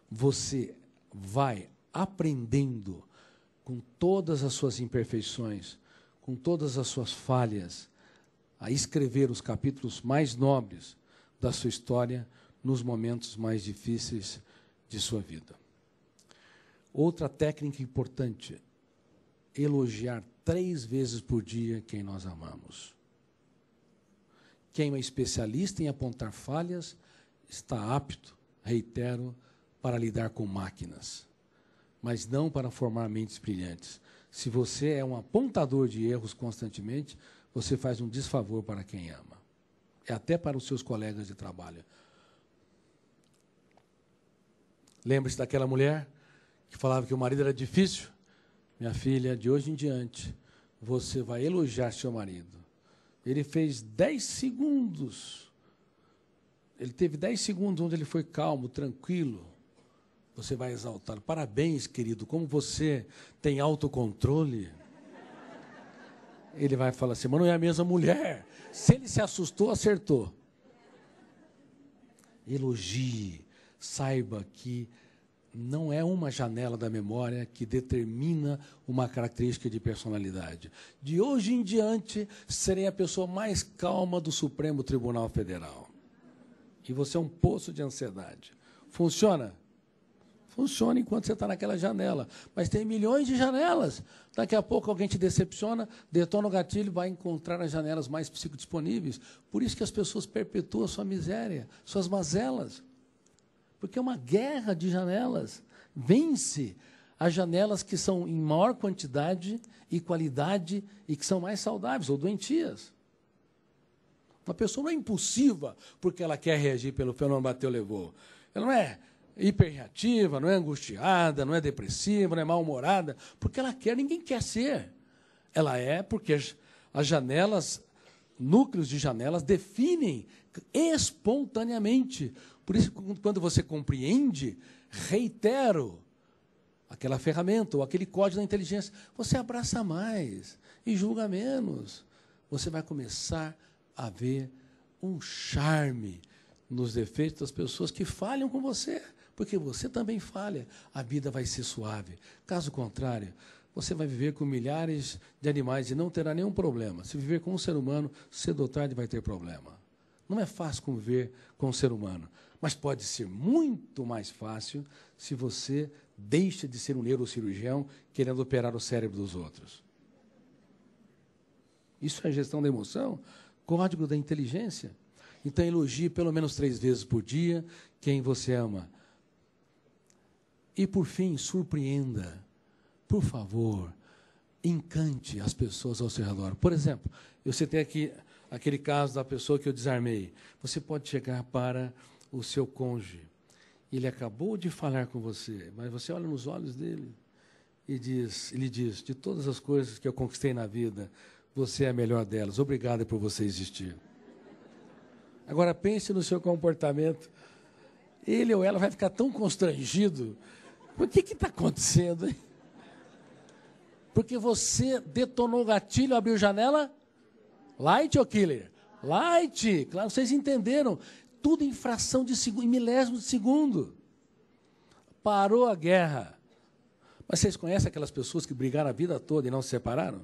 você vai aprendendo com todas as suas imperfeições, com todas as suas falhas, a escrever os capítulos mais nobres da sua história nos momentos mais difíceis de sua vida. Outra técnica importante, elogiar 3 vezes por dia quem nós amamos. Quem é especialista em apontar falhas está apto, reitero, para lidar com máquinas, mas não para formar mentes brilhantes. Se você é um apontador de erros constantemente, você faz um desfavor para quem ama. É até para os seus colegas de trabalho. Lembre-se daquela mulher que falava que o marido era difícil? Minha filha, de hoje em diante, você vai elogiar seu marido. Ele fez 10 segundos. Ele teve 10 segundos onde ele foi calmo, tranquilo. Você vai exaltar. Parabéns, querido, como você tem autocontrole. Ele vai falar assim, mas não é a mesma mulher. Se ele se assustou, acertou. Elogie. Saiba que não é uma janela da memória que determina uma característica de personalidade. De hoje em diante, serei a pessoa mais calma do Supremo Tribunal Federal. E você é um poço de ansiedade. Funciona? funciona enquanto você está naquela janela. Mas tem milhões de janelas. Daqui a pouco alguém te decepciona, detona o gatilho, vai encontrar as janelas mais psicodisponíveis. Por isso que as pessoas perpetuam a sua miséria, suas mazelas. Porque é uma guerra de janelas. Vence as janelas que são em maior quantidade e qualidade e que são mais saudáveis ou doentias. Uma pessoa não é impulsiva porque ela quer reagir pelo fenômeno bateu, levou. Ela não é hiperreativa, não é angustiada, não é depressiva, não é mal-humorada, porque ela quer, ninguém quer ser. Ela é porque as janelas, núcleos de janelas, definem espontaneamente. Por isso, quando você compreende, reitero, aquela ferramenta ou aquele código da inteligência, você abraça mais e julga menos. Você vai começar a ver um charme nos defeitos das pessoas que falham com você, porque você também falha. A vida vai ser suave. Caso contrário, você vai viver com milhares de animais e não terá nenhum problema. Se viver com um ser humano, cedo ou tarde vai ter problema. Não é fácil conviver com um ser humano, mas pode ser muito mais fácil se você deixa de ser um neurocirurgião querendo operar o cérebro dos outros. Isso é gestão da emoção, código da inteligência. Então, elogie pelo menos 3 vezes por dia quem você ama. E, por fim, surpreenda. Por favor, encante as pessoas ao seu redor. Por exemplo, eu citei aqui aquele caso da pessoa que eu desarmei. Você pode chegar para o seu cônjuge. Ele acabou de falar com você, mas você olha nos olhos dele e ele diz, de todas as coisas que eu conquistei na vida, você é a melhor delas. Obrigado por você existir. Agora pense no seu comportamento. Ele ou ela vai ficar tão constrangido. O que está acontecendo, hein? Porque você detonou o gatilho, abriu janela. Light ou killer? Light. Claro, vocês entenderam. Tudo em fração de segundo, em milésimos de segundo. Parou a guerra. Mas vocês conhecem aquelas pessoas que brigaram a vida toda e não se separaram?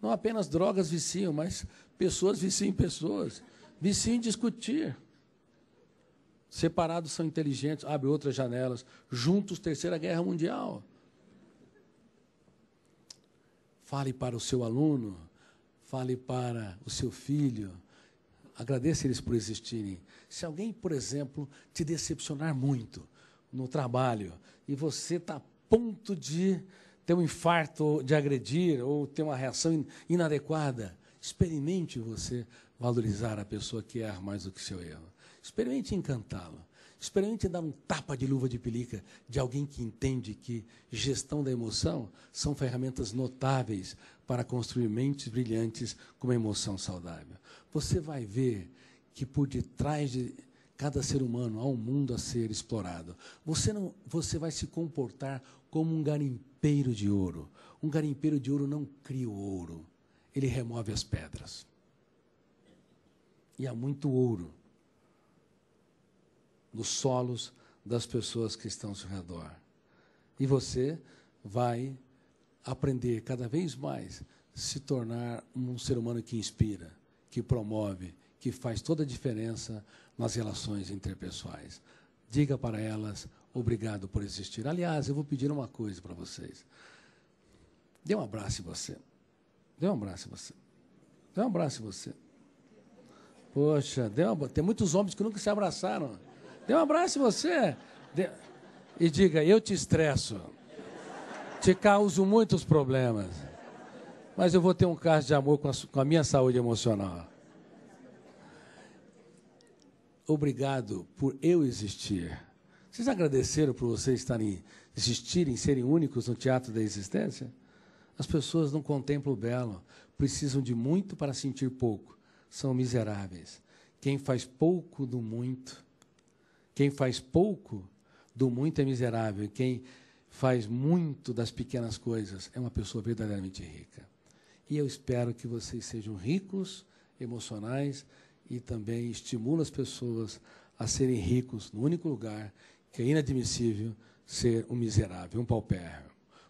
Não apenas drogas viciam, mas pessoas viciam em pessoas. Viciam em discutir. Separados são inteligentes, abrem outras janelas. Juntos, Terceira Guerra Mundial. Fale para o seu aluno, fale para o seu filho. Agradeça eles por existirem. Se alguém, por exemplo, te decepcionar muito no trabalho e você está a ponto de ter um infarto, de agredir ou ter uma reação inadequada, experimente você valorizar a pessoa que erra mais do que seu erro. Experimente encantá-la. Experimente dar um tapa de luva de pelica de alguém que entende que gestão da emoção são ferramentas notáveis para construir mentes brilhantes com uma emoção saudável. Você vai ver que por detrás de cada ser humano há um mundo a ser explorado. Você vai se comportar como um garimpeiro de ouro. Um garimpeiro de ouro não cria o ouro, ele remove as pedras. E há muito ouro nos solos das pessoas que estão ao seu redor. E você vai aprender cada vez mais a se tornar um ser humano que inspira, que promove, que faz toda a diferença nas relações interpessoais. Diga para elas, obrigado por existir. Aliás, eu vou pedir uma coisa para vocês. Dê um abraço em você. Dê um abraço em você. Dê um abraço em você. Poxa, tem muitos homens que nunca se abraçaram. Dê um abraço em você. E diga, eu te estresso. Te causo muitos problemas. Mas eu vou ter um caso de amor com a minha saúde emocional. Obrigado por eu existir. Vocês agradeceram por vocês existirem, serem únicos no teatro da existência? As pessoas não contemplam o belo, precisam de muito para sentir pouco. São miseráveis. Quem faz pouco do muito é miserável. Quem faz muito das pequenas coisas é uma pessoa verdadeiramente rica. E eu espero que vocês sejam ricos, emocionais, e também estimulam as pessoas a serem ricos no único lugar que é inadmissível ser um miserável, um paupérrimo.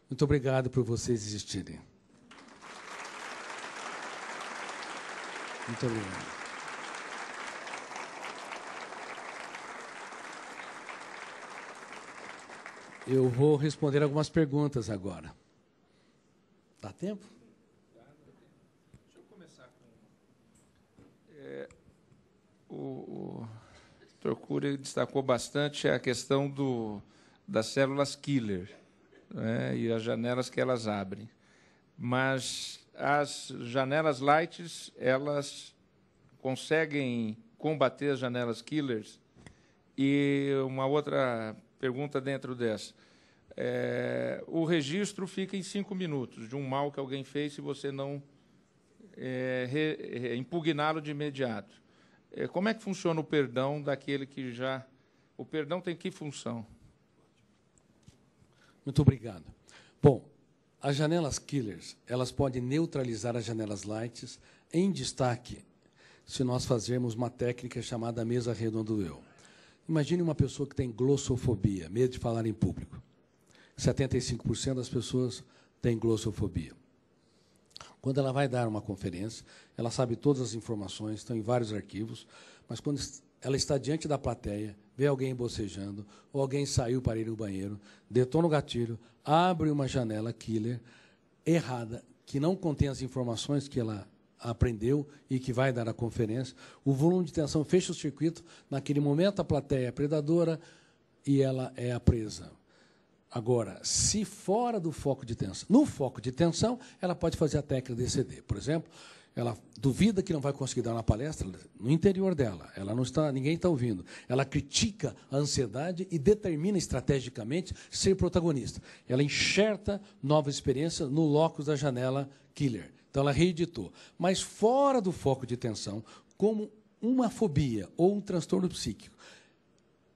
Muito obrigado por vocês existirem. Muito obrigado. Eu vou responder algumas perguntas agora. Dá tempo? Deixa eu começar com... o Dr. Cury destacou bastante a questão das células killer, né, e as janelas que elas abrem. Mas as janelas light, elas conseguem combater as janelas killers? E uma outra pergunta dentro dessa. O registro fica em 5 minutos de um mal que alguém fez se você não impugná-lo de imediato. Como é que funciona o perdão daquele que já... O perdão tem que função? Muito obrigado. Bom, as janelas killers, elas podem neutralizar as janelas lights em destaque se nós fazermos uma técnica chamada mesa redonda do eu. Imagine uma pessoa que tem glossofobia, medo de falar em público. 75% das pessoas têm glossofobia. Quando ela vai dar uma conferência, ela sabe todas as informações, estão em vários arquivos, mas quando ela está diante da plateia, vê alguém bocejando, ou alguém saiu para ir no banheiro, detona o gatilho, abre uma janela killer errada, que não contém as informações que ela aprendeu e que vai dar a conferência, o volume de tensão fecha o circuito, naquele momento a plateia é predadora e ela é a presa. Agora, se fora do foco de tensão, no foco de tensão, ela pode fazer a técnica DCD. Por exemplo, ela duvida que não vai conseguir dar uma palestra no interior dela. Ela não está, ninguém está ouvindo. Ela critica a ansiedade e determina estrategicamente ser protagonista. Ela enxerta novas experiências no locus da janela killer. Então, ela reeditou. Mas fora do foco de tensão, como uma fobia ou um transtorno psíquico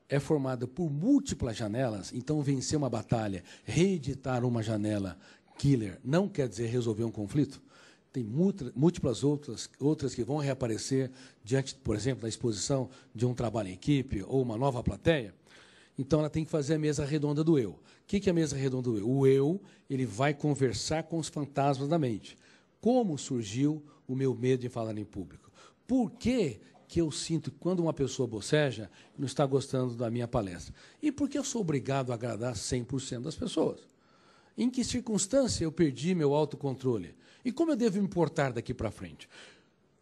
é formada por múltiplas janelas, então vencer uma batalha, reeditar uma janela killer, não quer dizer resolver um conflito. Tem múltiplas outras que vão reaparecer diante, por exemplo, da exposição de um trabalho em equipe ou uma nova plateia. Então, ela tem que fazer a mesa redonda do eu. O que é a mesa redonda do eu? O eu ele vai conversar com os fantasmas da mente. Como surgiu o meu medo de falar em público? Por que eu sinto que quando uma pessoa boceja, não está gostando da minha palestra? E por que eu sou obrigado a agradar 100% das pessoas? Em que circunstância eu perdi meu autocontrole? E como eu devo me portar daqui para frente?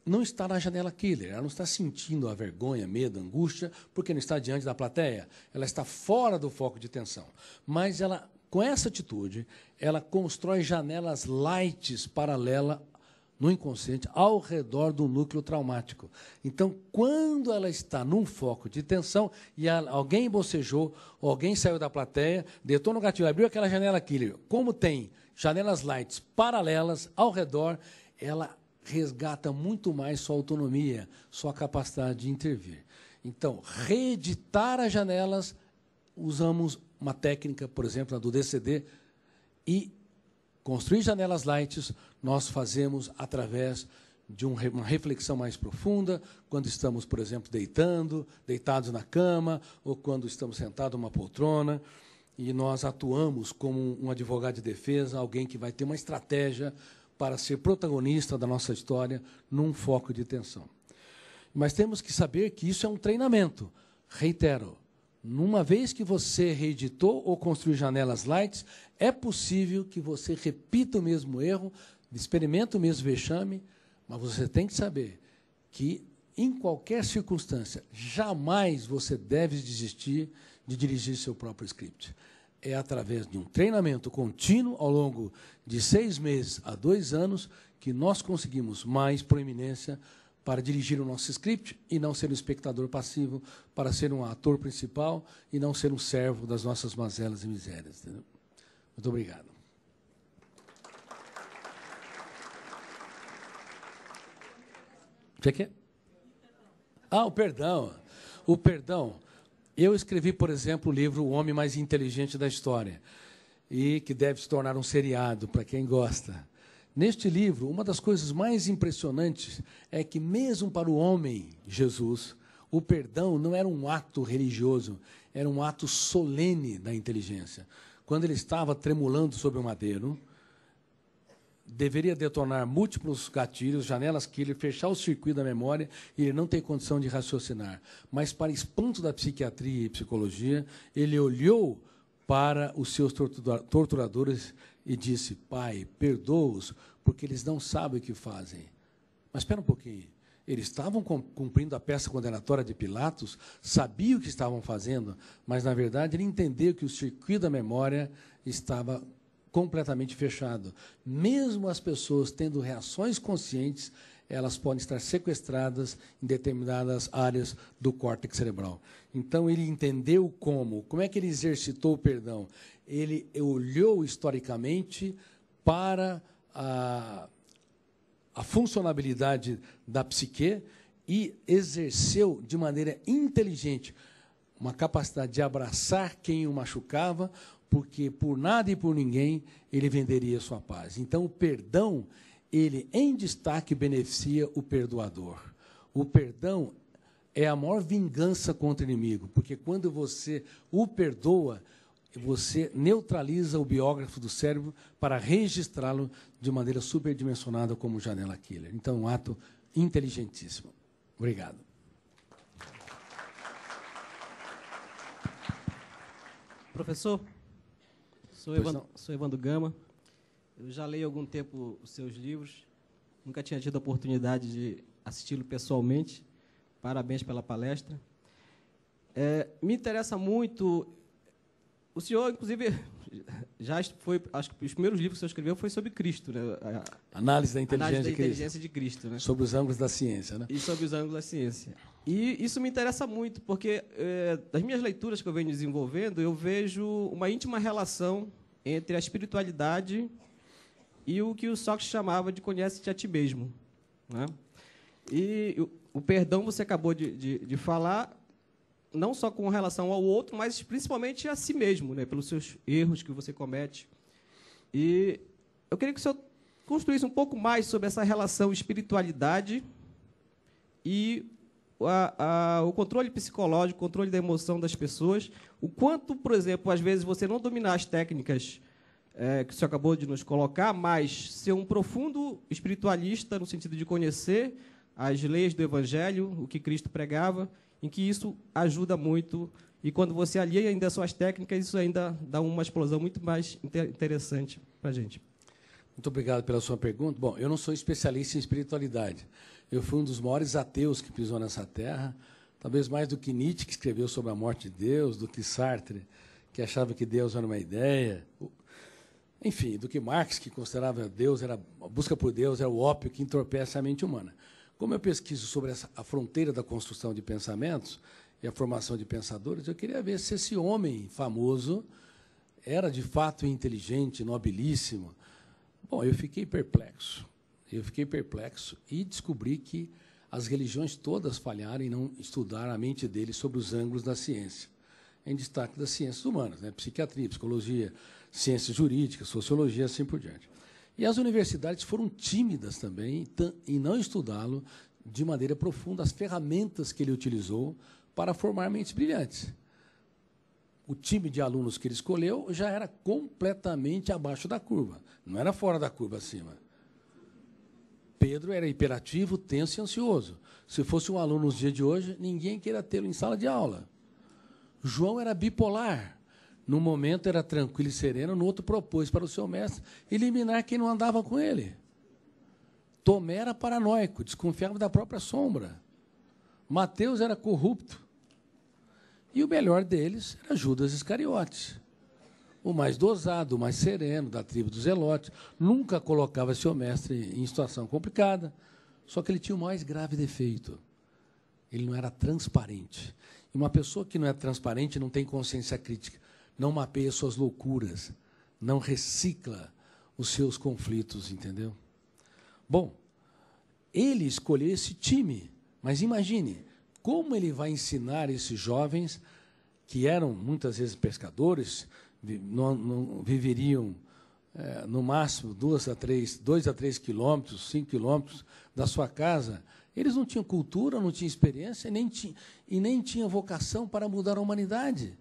Não está na janela killer, ela não está sentindo a vergonha, medo, angústia, porque não está diante da plateia. Ela está fora do foco de tensão. Mas ela, com essa atitude, ela constrói janelas lights paralelas no inconsciente, ao redor do núcleo traumático. Então, quando ela está num foco de tensão e alguém bocejou, ou alguém saiu da plateia, detona o gatilho, abriu aquela janela killer, como tem janelas lights paralelas ao redor, ela resgata muito mais sua autonomia, sua capacidade de intervir. Então, reeditar as janelas, usamos uma técnica, por exemplo, a do DCD, e construir janelas lights, nós fazemos através de uma reflexão mais profunda, quando estamos, por exemplo, deitados na cama, ou quando estamos sentados numa poltrona, e nós atuamos como um advogado de defesa, alguém que vai ter uma estratégia para ser protagonista da nossa história num foco de tensão. Mas temos que saber que isso é um treinamento. Reitero, numa vez que você reeditou ou construiu janelas lights, é possível que você repita o mesmo erro, experimente o mesmo vexame, mas você tem que saber que, em qualquer circunstância, jamais você deve desistir de dirigir seu próprio script. É através de um treinamento contínuo, ao longo de 6 meses a 2 anos, que nós conseguimos mais proeminência para dirigir o nosso script e não ser um espectador passivo, para ser um ator principal e não ser um servo das nossas mazelas e misérias. Entendeu? Muito obrigado. O que é? Ah, o perdão. O perdão. Eu escrevi, por exemplo, o livro O Homem Mais Inteligente da História, e que deve se tornar um seriado, para quem gosta. Neste livro, uma das coisas mais impressionantes é que, mesmo para o homem Jesus, o perdão não era um ato religioso, era um ato solene da inteligência. Quando ele estava tremulando sobre o madeiro, deveria detonar múltiplos gatilhos, janelas killer, fechar o circuito da memória, e ele não tem condição de raciocinar. Mas, para espanto da psiquiatria e psicologia, ele olhou para os seus torturadores e disse: Pai, perdoa-os, porque eles não sabem o que fazem. Mas espera um pouquinho. Eles estavam cumprindo a peça condenatória de Pilatos, sabiam o que estavam fazendo, mas, na verdade, ele entendeu que o circuito da memória estava completamente fechado. Mesmo as pessoas tendo reações conscientes, elas podem estar sequestradas em determinadas áreas do córtex cerebral. Então, ele entendeu como é que ele exercitou o perdão. Ele olhou historicamente para a funcionalidade da psique e exerceu de maneira inteligente uma capacidade de abraçar quem o machucava, porque por nada e por ninguém ele venderia sua paz. Então, o perdão, ele em destaque beneficia o perdoador. O perdão é a maior vingança contra o inimigo, porque quando você o perdoa, você neutraliza o biógrafo do cérebro para registrá-lo de maneira superdimensionada como janela killer. Então, um ato inteligentíssimo. Obrigado. Professor, sou Evandro Gama. Eu já leio há algum tempo os seus livros. Nunca tinha tido a oportunidade de assisti-lo pessoalmente. Parabéns pela palestra. Me interessa muito... O senhor, inclusive, já foi... Acho que os primeiros livros que o senhor escreveu foi sobre Cristo, né? Análise da inteligência de Cristo, né? Sobre os ângulos da ciência, né? E sobre os ângulos da ciência. E isso me interessa muito, porque das minhas leituras que eu venho desenvolvendo, eu vejo uma íntima relação entre a espiritualidade e o que o Sócrates chamava de conhece-te a ti mesmo, né? E o perdão, você acabou de falar, não só com relação ao outro, mas principalmente a si mesmo, né, pelos seus erros que você comete. E eu queria que o senhor construísse um pouco mais sobre essa relação espiritualidade e o controle psicológico, o controle da emoção das pessoas. O quanto, por exemplo, às vezes você não dominar as técnicas que o senhor acabou de nos colocar, mas ser um profundo espiritualista no sentido de conhecer as leis do Evangelho, o que Cristo pregava, em que isso ajuda muito, e quando você alia ainda as suas técnicas, isso ainda dá uma explosão muito mais interessante para a gente. Muito obrigado pela sua pergunta. Bom, eu não sou especialista em espiritualidade. Eu fui um dos maiores ateus que pisou nessa terra, talvez mais do que Nietzsche, que escreveu sobre a morte de Deus, do que Sartre, que achava que Deus era uma ideia, enfim, do que Marx, que considerava Deus, a busca por Deus era o ópio que entorpece a mente humana. Como eu pesquiso sobre a fronteira da construção de pensamentos e a formação de pensadores, eu queria ver se esse homem famoso era, de fato, inteligente, nobilíssimo. Bom, eu fiquei perplexo. E descobri que as religiões todas falharam em não estudar a mente dele sobre os ângulos da ciência, em destaque das ciências humanas, né? Psiquiatria, psicologia, ciências jurídicas, sociologia, assim por diante. E as universidades foram tímidas também em não estudá-lo de maneira profunda, as ferramentas que ele utilizou para formar mentes brilhantes. O time de alunos que ele escolheu já era completamente abaixo da curva, não era fora da curva acima. Pedro era hiperativo, tenso e ansioso. Se fosse um aluno nos dias de hoje, ninguém queria tê-lo em sala de aula. João era bipolar. Num momento era tranquilo e sereno, no outro propôs para o seu mestre eliminar quem não andava com ele. Tomé era paranoico, desconfiava da própria sombra. Mateus era corrupto. E o melhor deles era Judas Iscariotes, o mais dosado, o mais sereno, da tribo dos Zelotes. Nunca colocava seu mestre em situação complicada, só que ele tinha o mais grave defeito. Ele não era transparente. E uma pessoa que não é transparente não tem consciência crítica, não mapeia suas loucuras, não recicla os seus conflitos, entendeu? Bom, ele escolheu esse time, mas imagine como ele vai ensinar esses jovens que eram muitas vezes pescadores, não viveriam no máximo 2 a 3 quilômetros, 5 quilômetros da sua casa. Eles não tinham cultura, não tinham experiência e nem tinham vocação para mudar a humanidade.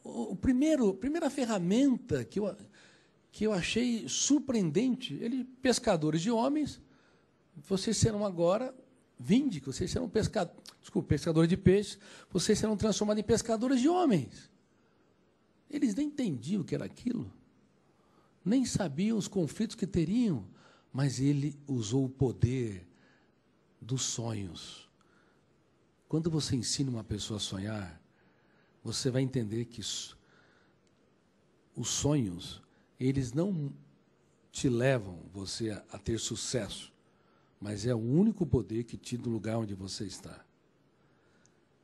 A primeira ferramenta que eu achei surpreendente, pescadores de homens, vocês serão agora vinde, que vocês serão pescadores de peixes, vocês serão transformados em pescadores de homens. Eles nem entendiam o que era aquilo, nem sabiam os conflitos que teriam, mas ele usou o poder dos sonhos. Quando você ensina uma pessoa a sonhar, você vai entender que os sonhos, eles não te levam você a ter sucesso, mas é o único poder que tira do lugar onde você está.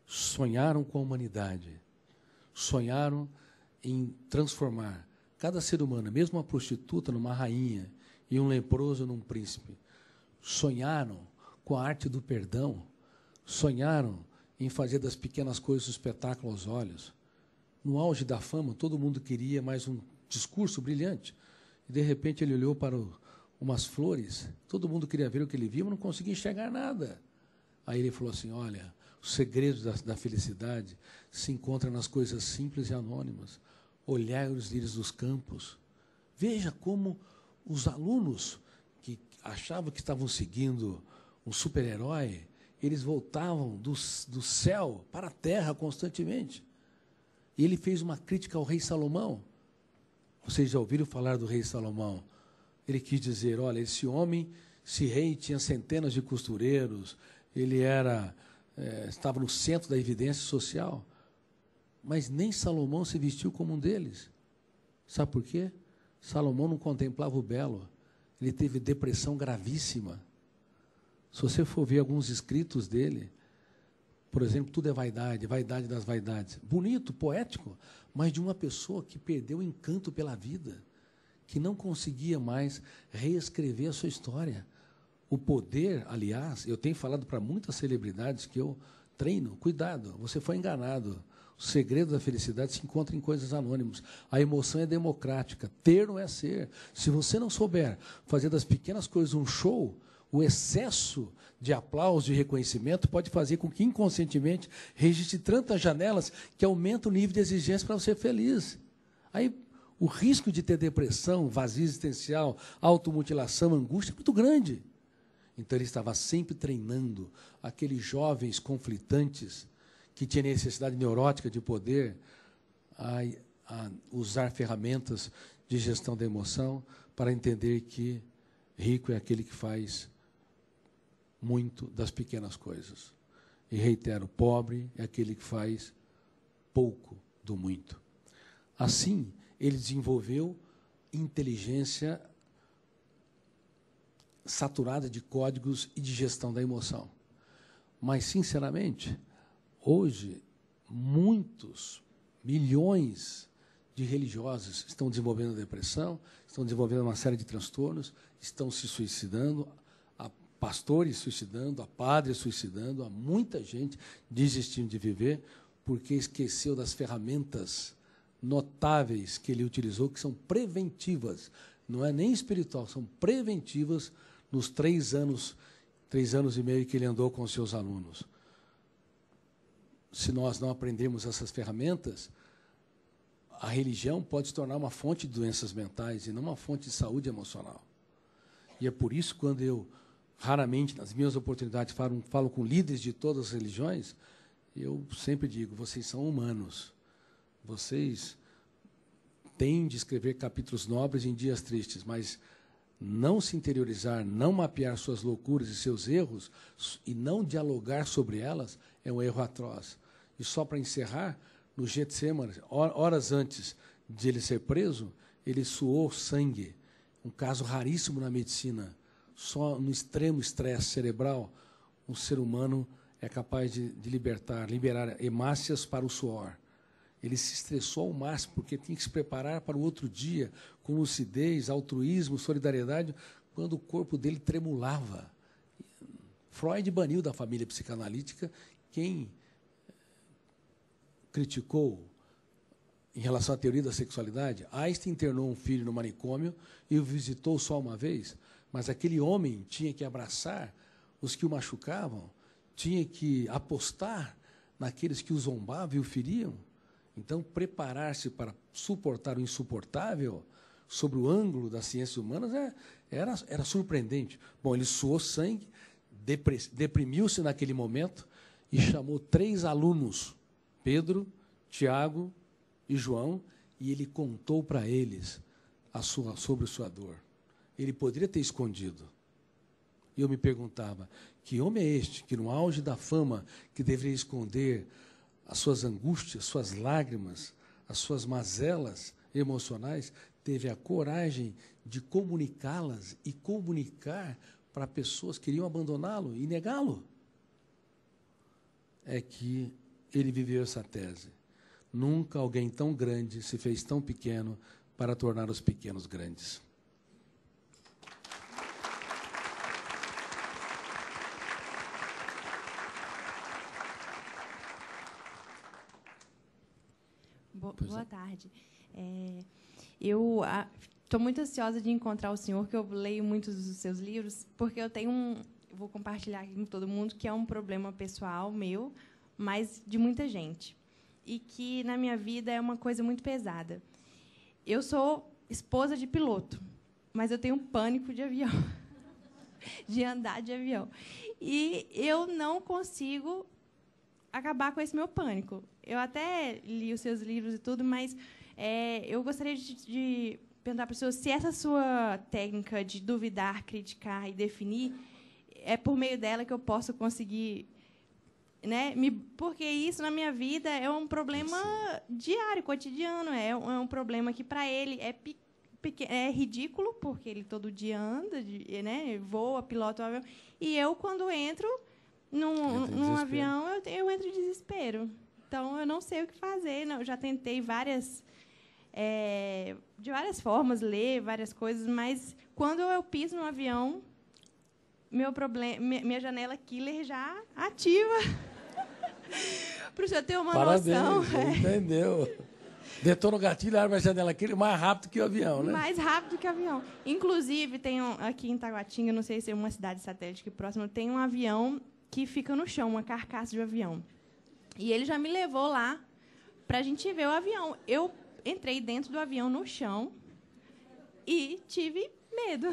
Sonharam com a humanidade, sonharam em transformar cada ser humano, mesmo uma prostituta numa rainha e um leproso num príncipe. Sonharam com a arte do perdão, sonharam em fazer das pequenas coisas um espetáculo aos olhos. No auge da fama, todo mundo queria mais um discurso brilhante. E, de repente, ele olhou para umas flores, todo mundo queria ver o que ele via, mas não conseguia enxergar nada. Aí ele falou assim, olha, o segredo da felicidade se encontra nas coisas simples e anônimas. Olhar os lírios dos campos. Veja como os alunos que achavam que estavam seguindo um super-herói, eles voltavam do céu para a terra constantemente. E ele fez uma crítica ao rei Salomão. Vocês já ouviram falar do rei Salomão? Ele quis dizer, olha, esse rei tinha centenas de costureiros, ele estava no centro da evidência social, mas nem Salomão se vestiu como um deles. Sabe por quê? Salomão não contemplava o belo, ele teve depressão gravíssima. Se você for ver alguns escritos dele, por exemplo, tudo é vaidade, vaidade das vaidades. Bonito, poético, mas de uma pessoa que perdeu o encanto pela vida, que não conseguia mais reescrever a sua história. O poder, aliás, eu tenho falado para muitas celebridades que eu treino, cuidado, você foi enganado. O segredo da felicidade se encontra em coisas anônimas. A emoção é democrática, ter não é ser. Se você não souber fazer das pequenas coisas um show, o excesso de aplauso, de reconhecimento, pode fazer com que, inconscientemente, registre tantas janelas que aumenta o nível de exigência para você ser feliz. Aí, o risco de ter depressão, vazio existencial, automutilação, angústia é muito grande. Então, ele estava sempre treinando aqueles jovens conflitantes que tinham necessidade neurótica de poder a usar ferramentas de gestão da emoção para entender que rico é aquele que faz muito das pequenas coisas. E reitero, pobre é aquele que faz pouco do muito. Assim, ele desenvolveu inteligência saturada de códigos e de gestão da emoção. Mas, sinceramente, hoje, milhões de religiosos estão desenvolvendo depressão, estão desenvolvendo uma série de transtornos, estão se suicidando, há pastores suicidando, há padres suicidando, há muita gente desistindo de viver porque esqueceu das ferramentas notáveis que ele utilizou, que são preventivas, não é nem espiritual, são preventivas nos 3 anos e meio que ele andou com os seus alunos. Se nós não aprendermos essas ferramentas, a religião pode se tornar uma fonte de doenças mentais e não uma fonte de saúde emocional. E é por isso, quando eu, raramente, nas minhas oportunidades, falo com líderes de todas as religiões, eu sempre digo, vocês são humanos. Vocês têm de escrever capítulos nobres em dias tristes, mas não se interiorizar, não mapear suas loucuras e seus erros e não dialogar sobre elas é um erro atroz. E só para encerrar, no Getsemane, horas antes de ele ser preso, ele suou sangue, um caso raríssimo na medicina. Só no extremo estresse cerebral, um ser humano é capaz de liberar hemácias para o suor. Ele se estressou ao máximo, porque tinha que se preparar para o outro dia, com lucidez, altruísmo, solidariedade, quando o corpo dele tremulava. Freud baniu da família psicanalítica quem criticou em relação à teoria da sexualidade. Einstein internou um filho no manicômio e o visitou só uma vez, mas aquele homem tinha que abraçar os que o machucavam, tinha que apostar naqueles que o zombavam e o feriam. Então, preparar-se para suportar o insuportável sob o ângulo das ciências humanas era surpreendente. Bom, ele suou sangue, deprimiu-se naquele momento e chamou 3 alunos, Pedro, Tiago e João, e ele contou para eles sobre sua dor. Ele poderia ter escondido. E eu me perguntava, que homem é este que, no auge da fama, que deveria esconder as suas angústias, suas lágrimas, as suas mazelas emocionais, teve a coragem de comunicá-las e comunicar para pessoas que queriam abandoná-lo e negá-lo? É que ele viveu essa tese. Nunca alguém tão grande se fez tão pequeno para tornar os pequenos grandes. Boa tarde. Eu estou muito ansiosa de encontrar o senhor, que eu leio muitos dos seus livros, porque eu tenho vou compartilhar aqui com todo mundo, que é um problema pessoal meu, mas de muita gente. E que, na minha vida, é uma coisa muito pesada. Eu sou esposa de piloto, mas eu tenho pânico de avião, de andar de avião. E eu não consigo acabar com esse meu pânico. Eu até li os seus livros e tudo, mas eu gostaria de perguntar para o senhor se essa sua técnica de duvidar, criticar e definir é por meio dela que eu posso conseguir, né? Porque isso, na minha vida, é um problema diário, cotidiano. É um problema que, para ele, é ridículo, porque ele todo dia anda, né? Voa, pilota o avião. E eu, quando entro num avião, eu entro em desespero. Então, eu não sei o que fazer. Eu já tentei de várias formas, ler várias coisas, mas quando eu piso no avião, minha janela killer já ativa. Para o senhor ter uma noção. Entendeu. Detona o gatilho, abre a janela killer mais rápido que o avião, né? Mais rápido que o avião. Inclusive, tem aqui em Taguatinga, não sei se é uma cidade satélite aqui próxima, tem um avião que fica no chão, uma carcaça de avião. E ele já me levou lá para a gente ver o avião. Eu entrei dentro do avião no chão e tive medo.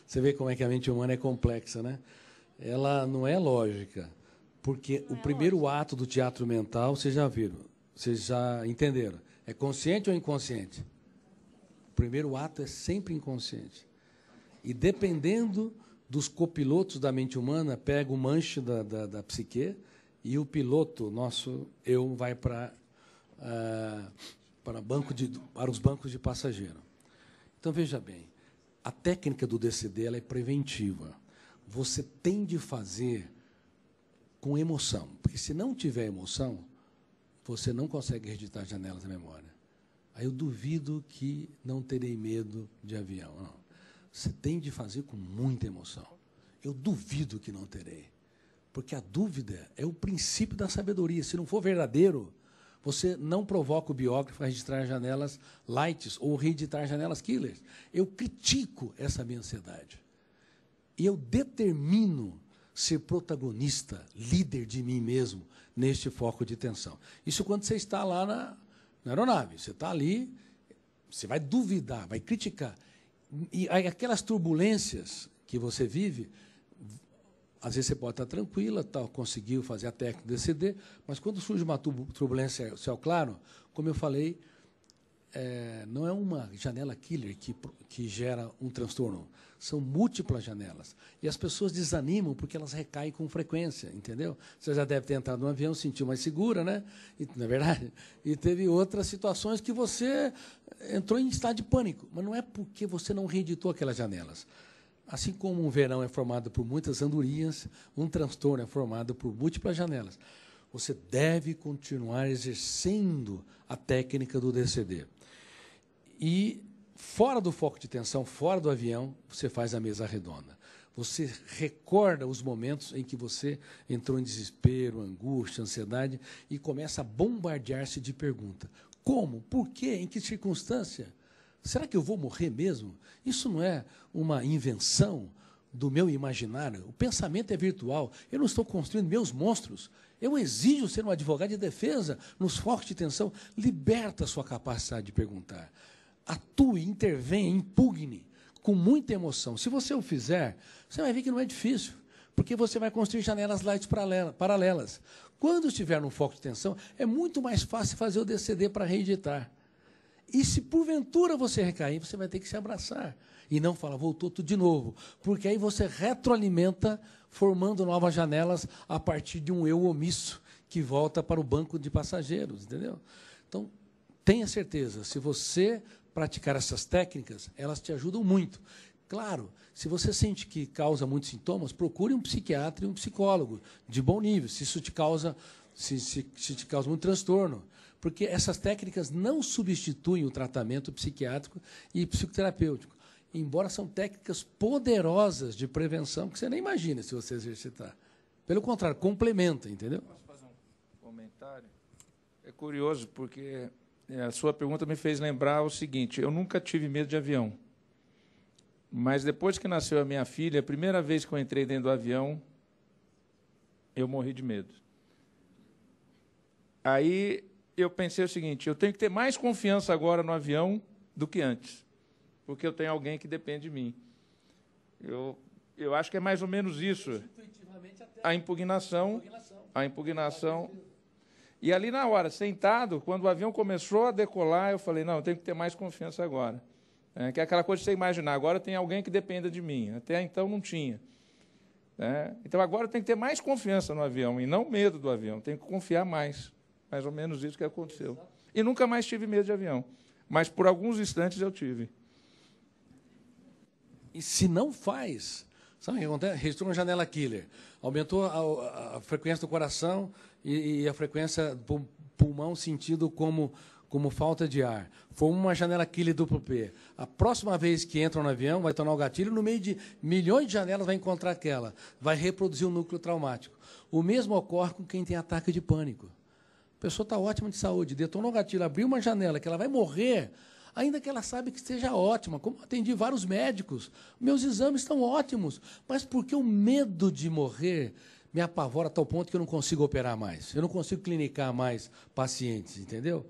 Você vê como é que a mente humana é complexa, né? Ela não é lógica, porque o primeiro ato do teatro mental, vocês já viram, vocês já entenderam. É consciente ou inconsciente? O primeiro ato é sempre inconsciente. E dependendo dos copilotos da mente humana, pega o manche da psique e o piloto, nosso eu, vai para os bancos de passageiro. Então, veja bem, a técnica do DCD ela é preventiva. Você tem de fazer com emoção, porque se não tiver emoção, você não consegue registrar janelas da memória. Aí eu duvido que não terei medo de avião. Não. Você tem de fazer com muita emoção. Eu duvido que não terei, porque a dúvida é o princípio da sabedoria. Se não for verdadeiro, você não provoca o biógrafo a registrar janelas lights ou reeditar janelas killers. Eu critico essa minha ansiedade. E eu determino ser protagonista, líder de mim mesmo, neste foco de tensão. Isso quando você está lá na aeronave. Você está ali, você vai duvidar, vai criticar. E aquelas turbulências que você vive, às vezes você pode estar tranquila, conseguiu fazer a técnica do DCD, mas quando surge uma turbulência céu claro, como eu falei, não é uma janela killer que gera um transtorno, são múltiplas janelas. E as pessoas desanimam porque elas recaem com frequência, entendeu? Você já deve ter entrado no avião, sentiu mais segura, né? Não é verdade? E teve outras situações que você entrou em estado de pânico, mas não é porque você não reeditou aquelas janelas. Assim como um verão é formado por muitas andorinhas, um transtorno é formado por múltiplas janelas. Você deve continuar exercendo a técnica do DCD. E, fora do foco de tensão, fora do avião, você faz a mesa redonda. Você recorda os momentos em que você entrou em desespero, angústia, ansiedade e começa a bombardear-se de perguntas. Como? Por quê? Em que circunstância? Será que eu vou morrer mesmo? Isso não é uma invenção do meu imaginário? O pensamento é virtual. Eu não estou construindo meus monstros. Eu exijo ser um advogado de defesa nos focos de tensão. Liberta a sua capacidade de perguntar. Atue, intervenha, impugne. com muita emoção. Se você o fizer, você vai ver que não é difícil, porque você vai construir janelas light paralelas. Quando estiver no foco de tensão, é muito mais fácil fazer o DCD para reeditar. E se porventura você recair, você vai ter que se abraçar e não falar, voltou tudo de novo, porque aí você retroalimenta, formando novas janelas a partir de um eu omisso que volta para o banco de passageiros, entendeu? Então, tenha certeza, se você praticar essas técnicas, elas te ajudam muito. Claro, se você sente que causa muitos sintomas, procure um psiquiatra e um psicólogo de bom nível, se isso te causa, se te causa muito transtorno. Porque essas técnicas não substituem o tratamento psiquiátrico e psicoterapêutico, embora são técnicas poderosas de prevenção que você nem imagina se você exercitar. Pelo contrário, complementa, entendeu? Posso fazer um comentário? É curioso, porque a sua pergunta me fez lembrar o seguinte, eu nunca tive medo de avião, mas depois que nasceu a minha filha, a primeira vez que eu entrei dentro do avião, eu morri de medo. Aí eu pensei o seguinte, eu tenho que ter mais confiança agora no avião do que antes, porque eu tenho alguém que depende de mim. Eu acho que é mais ou menos isso. A impugnação. E ali na hora, sentado, quando o avião começou a decolar, eu falei, não, eu tenho que ter mais confiança agora. Que é aquela coisa de você imaginar, agora tem alguém que dependa de mim. Até então não tinha. Então agora eu tenho que ter mais confiança no avião, e não medo do avião, tenho que confiar mais. Mais ou menos isso que aconteceu. E nunca mais tive medo de avião. Mas por alguns instantes eu tive. E se não faz, sabe o que acontece? Registrou uma janela killer. Aumentou a frequência do coração e a frequência do pulmão sentido como falta de ar. Foi uma janela killer duplo P. A próxima vez que entra no avião, vai tornar o gatilho, no meio de milhões de janelas vai encontrar aquela. Vai reproduzir o núcleo traumático. O mesmo ocorre com quem tem ataque de pânico. A pessoa está ótima de saúde, detonou o gatilho, abriu uma janela que ela vai morrer, ainda que ela saiba que esteja ótima, como atendi vários médicos, meus exames estão ótimos, mas porque o medo de morrer me apavora a tal ponto que eu não consigo operar mais, eu não consigo clinicar mais pacientes, entendeu?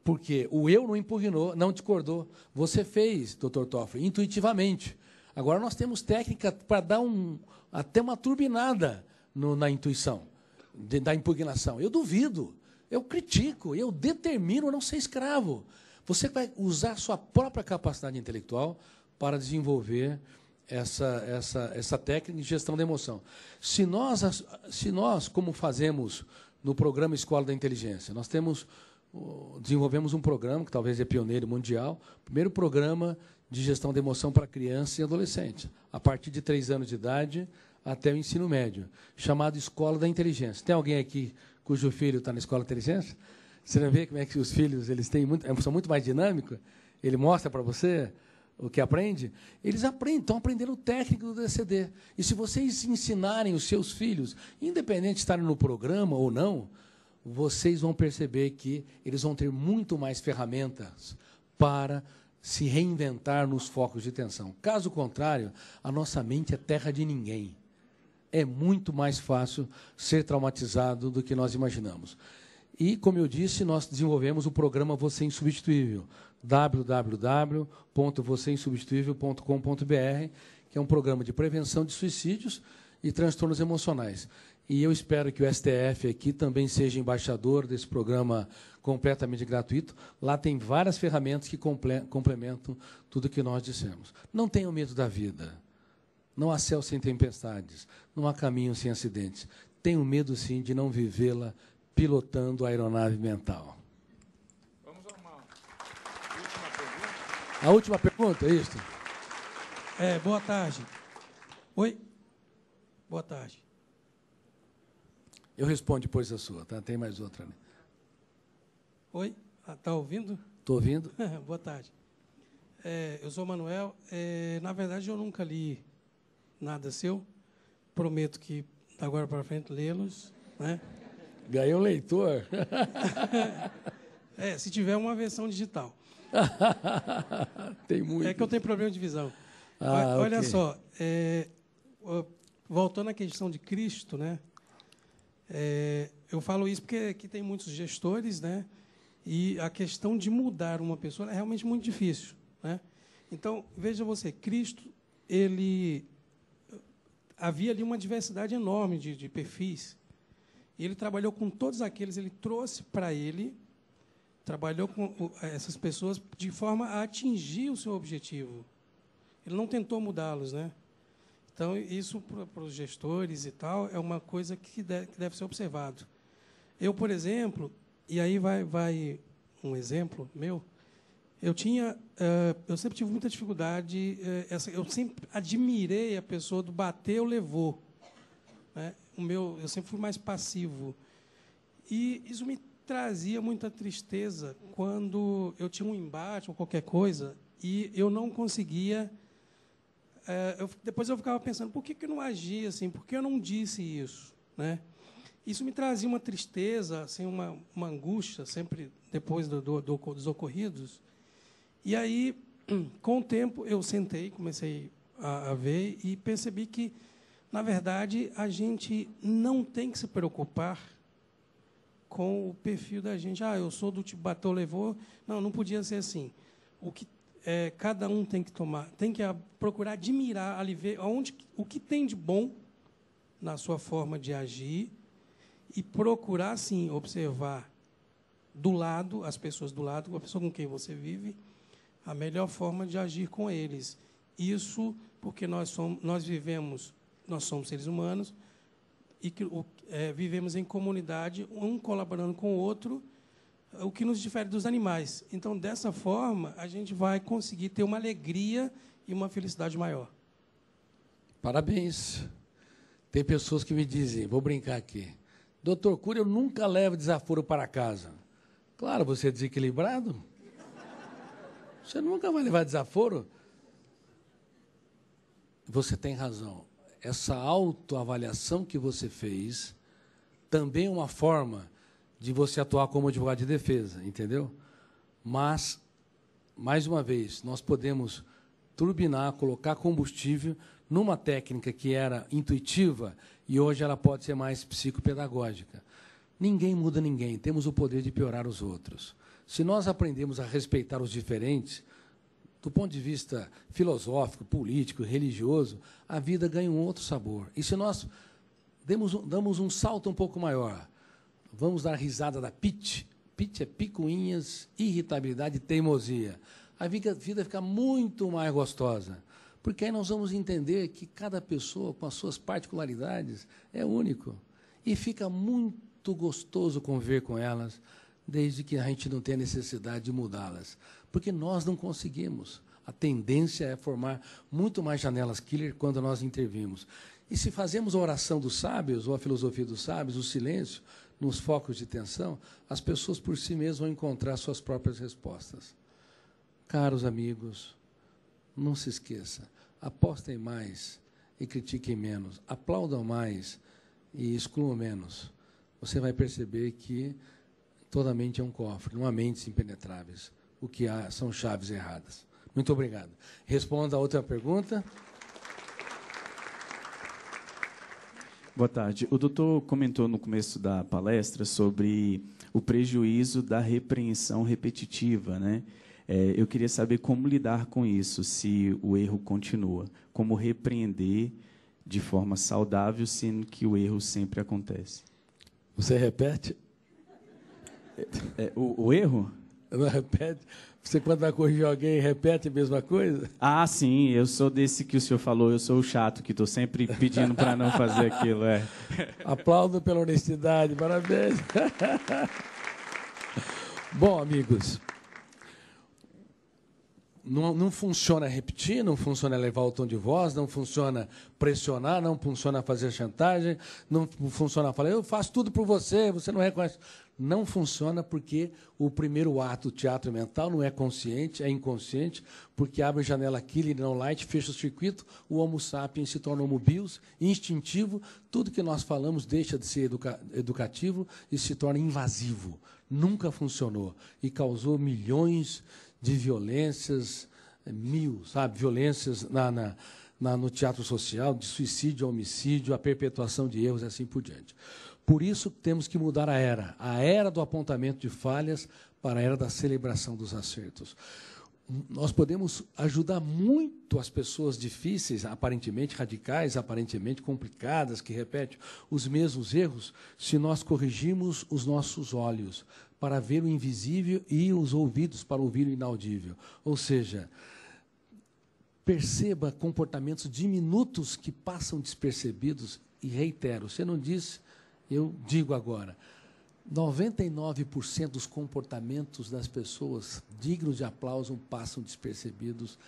Porque o eu não impugnou, não discordou. Você fez, Dr. Toffoli, intuitivamente. Agora nós temos técnica para dar até uma turbinada na intuição. Da impugnação. Eu duvido, eu critico, eu determino a não ser escravo. Você vai usar a sua própria capacidade intelectual para desenvolver essa técnica de gestão da emoção. Se nós, como fazemos no programa Escola da Inteligência, nós desenvolvemos um programa, que talvez é pioneiro mundial, primeiro programa de gestão da emoção para criança e adolescente, a partir de 3 anos de idade, até o ensino médio, chamado Escola da Inteligência. Tem alguém aqui cujo filho está na Escola da Inteligência? Você não vê como é que os filhos são muito mais dinâmicos? Ele mostra para você o que aprende? Eles estão aprendendo técnica do DCD. E se vocês ensinarem os seus filhos, independente de estarem no programa ou não, vocês vão perceber que eles vão ter muito mais ferramentas para se reinventar nos focos de tensão. Caso contrário, a nossa mente é terra de ninguém. É muito mais fácil ser traumatizado do que nós imaginamos. E, como eu disse, nós desenvolvemos o programa Você Insubstituível, www.vocêinsubstituível.com.br, que é um programa de prevenção de suicídios e transtornos emocionais. E eu espero que o STF aqui também seja embaixador desse programa completamente gratuito. Lá tem várias ferramentas que complementam tudo o que nós dissemos. Não tenham medo da vida. Não há céu sem tempestades, não há caminho sem acidentes. Tenho medo, sim, de não vivê-la pilotando a aeronave mental. Vamos a uma última pergunta. A última pergunta, é isso? Boa tarde. Oi? Boa tarde. Eu respondo depois da sua, tá? Tem mais outra, né? Oi? Está ouvindo? Estou ouvindo. Boa tarde. Eu sou o Manuel. Na verdade, eu nunca li nada seu. Prometo que, agora para frente, lê-los. Né? Ganhou um leitor. Se tiver uma versão digital. Tem muito. É que eu tenho problema de visão. Olha só, voltando à questão de Cristo, né? Eu falo isso porque aqui tem muitos gestores, né? E a questão de mudar uma pessoa é realmente muito difícil, né? Então, veja você, Cristo, havia ali uma diversidade enorme de perfis. E ele trabalhou com todos aqueles, ele trouxe para ele, trabalhou com essas pessoas de forma a atingir o seu objetivo. Ele não tentou mudá-los, né? Então, isso para os gestores e tal é uma coisa que deve ser observado. Eu, por exemplo, e aí vai um exemplo meu, eu sempre tive muita dificuldade, eu sempre admirei a pessoa do bateu, levou. Né? Eu sempre fui mais passivo. E isso me trazia muita tristeza quando eu tinha um embate ou qualquer coisa e eu não conseguia... depois eu ficava pensando, por que eu não agi assim? Por que eu não disse isso? Né? Isso me trazia uma tristeza, assim, uma angústia, sempre depois dos ocorridos. E aí, com o tempo, eu sentei, comecei a ver e percebi que, na verdade, a gente não tem que se preocupar com o perfil da gente. Eu sou do tipo bateu, levou. Não podia ser assim. Cada um tem que procurar admirar, ali ver o que tem de bom na sua forma de agir e procurar, sim, observar do lado, as pessoas do lado, a pessoa com quem você vive, a melhor forma de agir com eles. Isso porque nós somos seres humanos e vivemos em comunidade, um colaborando com o outro, o que nos difere dos animais. Então, dessa forma, a gente vai conseguir ter uma alegria e uma felicidade maior. Parabéns. Tem pessoas que me dizem, vou brincar aqui, Dr. Cury, eu nunca levo desaforo para casa. Claro, você é desequilibrado. Você nunca vai levar desaforo. Você tem razão. Essa autoavaliação que você fez também é uma forma de você atuar como advogado de defesa, entendeu? Mas, mais uma vez, nós podemos turbinar, colocar combustível numa técnica que era intuitiva e hoje ela pode ser mais psicopedagógica. Ninguém muda ninguém, temos o poder de piorar os outros. Se nós aprendemos a respeitar os diferentes, do ponto de vista filosófico, político, religioso, a vida ganha um outro sabor. E se nós damos um salto um pouco maior, vamos dar risada da pitch. Pitch é picuinhas, irritabilidade e teimosia. A vida fica muito mais gostosa, porque aí nós vamos entender que cada pessoa, com as suas particularidades, é único. E fica muito gostoso conviver com elas, desde que a gente não tenha necessidade de mudá-las. Porque nós não conseguimos. A tendência é formar muito mais janelas killer quando nós intervimos. E se fazemos a oração dos sábios, ou a filosofia dos sábios, o silêncio, nos focos de tensão, as pessoas por si mesmas vão encontrar suas próprias respostas. Caros amigos, não se esqueça, apostem mais e critiquem menos, aplaudam mais e excluam menos. Você vai perceber que toda mente é um cofre, não há mentes impenetráveis. O que há são chaves erradas. Muito obrigado. Responda a outra pergunta. Boa tarde. O doutor comentou no começo da palestra sobre o prejuízo da repreensão repetitiva, né? Eu queria saber como lidar com isso, se o erro continua. Como repreender de forma saudável, sendo que o erro sempre acontece. Você repete? O erro? Não repete? Você, quando vai corrigir alguém, repete a mesma coisa? Ah, sim, eu sou desse que o senhor falou, eu sou o chato, que estou sempre pedindo para não fazer aquilo. Aplaudo pela honestidade, parabéns. Bom, amigos, não funciona repetir, não funciona levar o tom de voz, não funciona pressionar, não funciona fazer chantagem, não funciona falar, eu faço tudo por você, você não reconhece. Não funciona porque o primeiro ato, o teatro mental, não é consciente, é inconsciente, porque abre janela killer, não light, fecha o circuito, o homo sapiens se torna homo bios, instintivo, tudo que nós falamos deixa de ser educativo e se torna invasivo. Nunca funcionou e causou milhões de violências, violências no teatro social, de suicídio a homicídio, a perpetuação de erros e assim por diante. Por isso, temos que mudar a era do apontamento de falhas para a era da celebração dos acertos. nós podemos ajudar muito as pessoas difíceis, aparentemente radicais, aparentemente complicadas, que repetem os mesmos erros, se nós corrigirmos os nossos olhos para ver o invisível e os ouvidos para ouvir o inaudível. Ou seja, perceba comportamentos diminutos que passam despercebidos, e reitero, você não disse, eu digo agora, 99% dos comportamentos das pessoas dignos de aplauso passam despercebidos.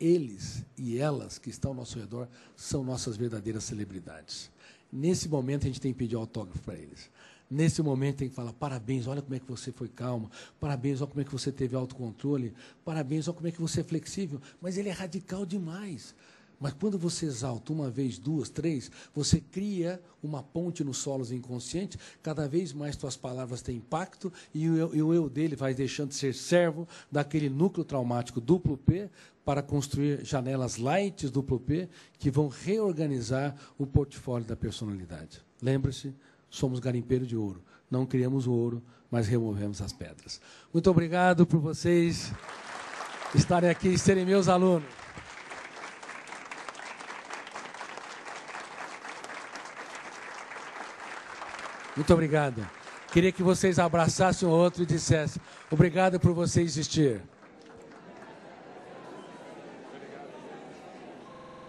Eles e elas que estão ao nosso redor são nossas verdadeiras celebridades. Nesse momento, a gente tem que pedir autógrafo para eles. Nesse momento, tem que falar, parabéns, olha como é que você foi calmo, parabéns, olha como é que você teve autocontrole, parabéns, olha como é que você é flexível. Mas ele é radical demais. Mas quando você exalta uma vez, duas, três, você cria uma ponte nos solos inconscientes, cada vez mais suas palavras têm impacto e o eu dele vai deixando de ser servo daquele núcleo traumático duplo P para construir janelas light duplo P que vão reorganizar o portfólio da personalidade. Lembre-se, somos garimpeiro de ouro. Não criamos o ouro, mas removemos as pedras. Muito obrigado por vocês estarem aqui e serem meus alunos. Muito obrigado. Queria que vocês abraçassem o outro e dissessem, obrigado por você existir.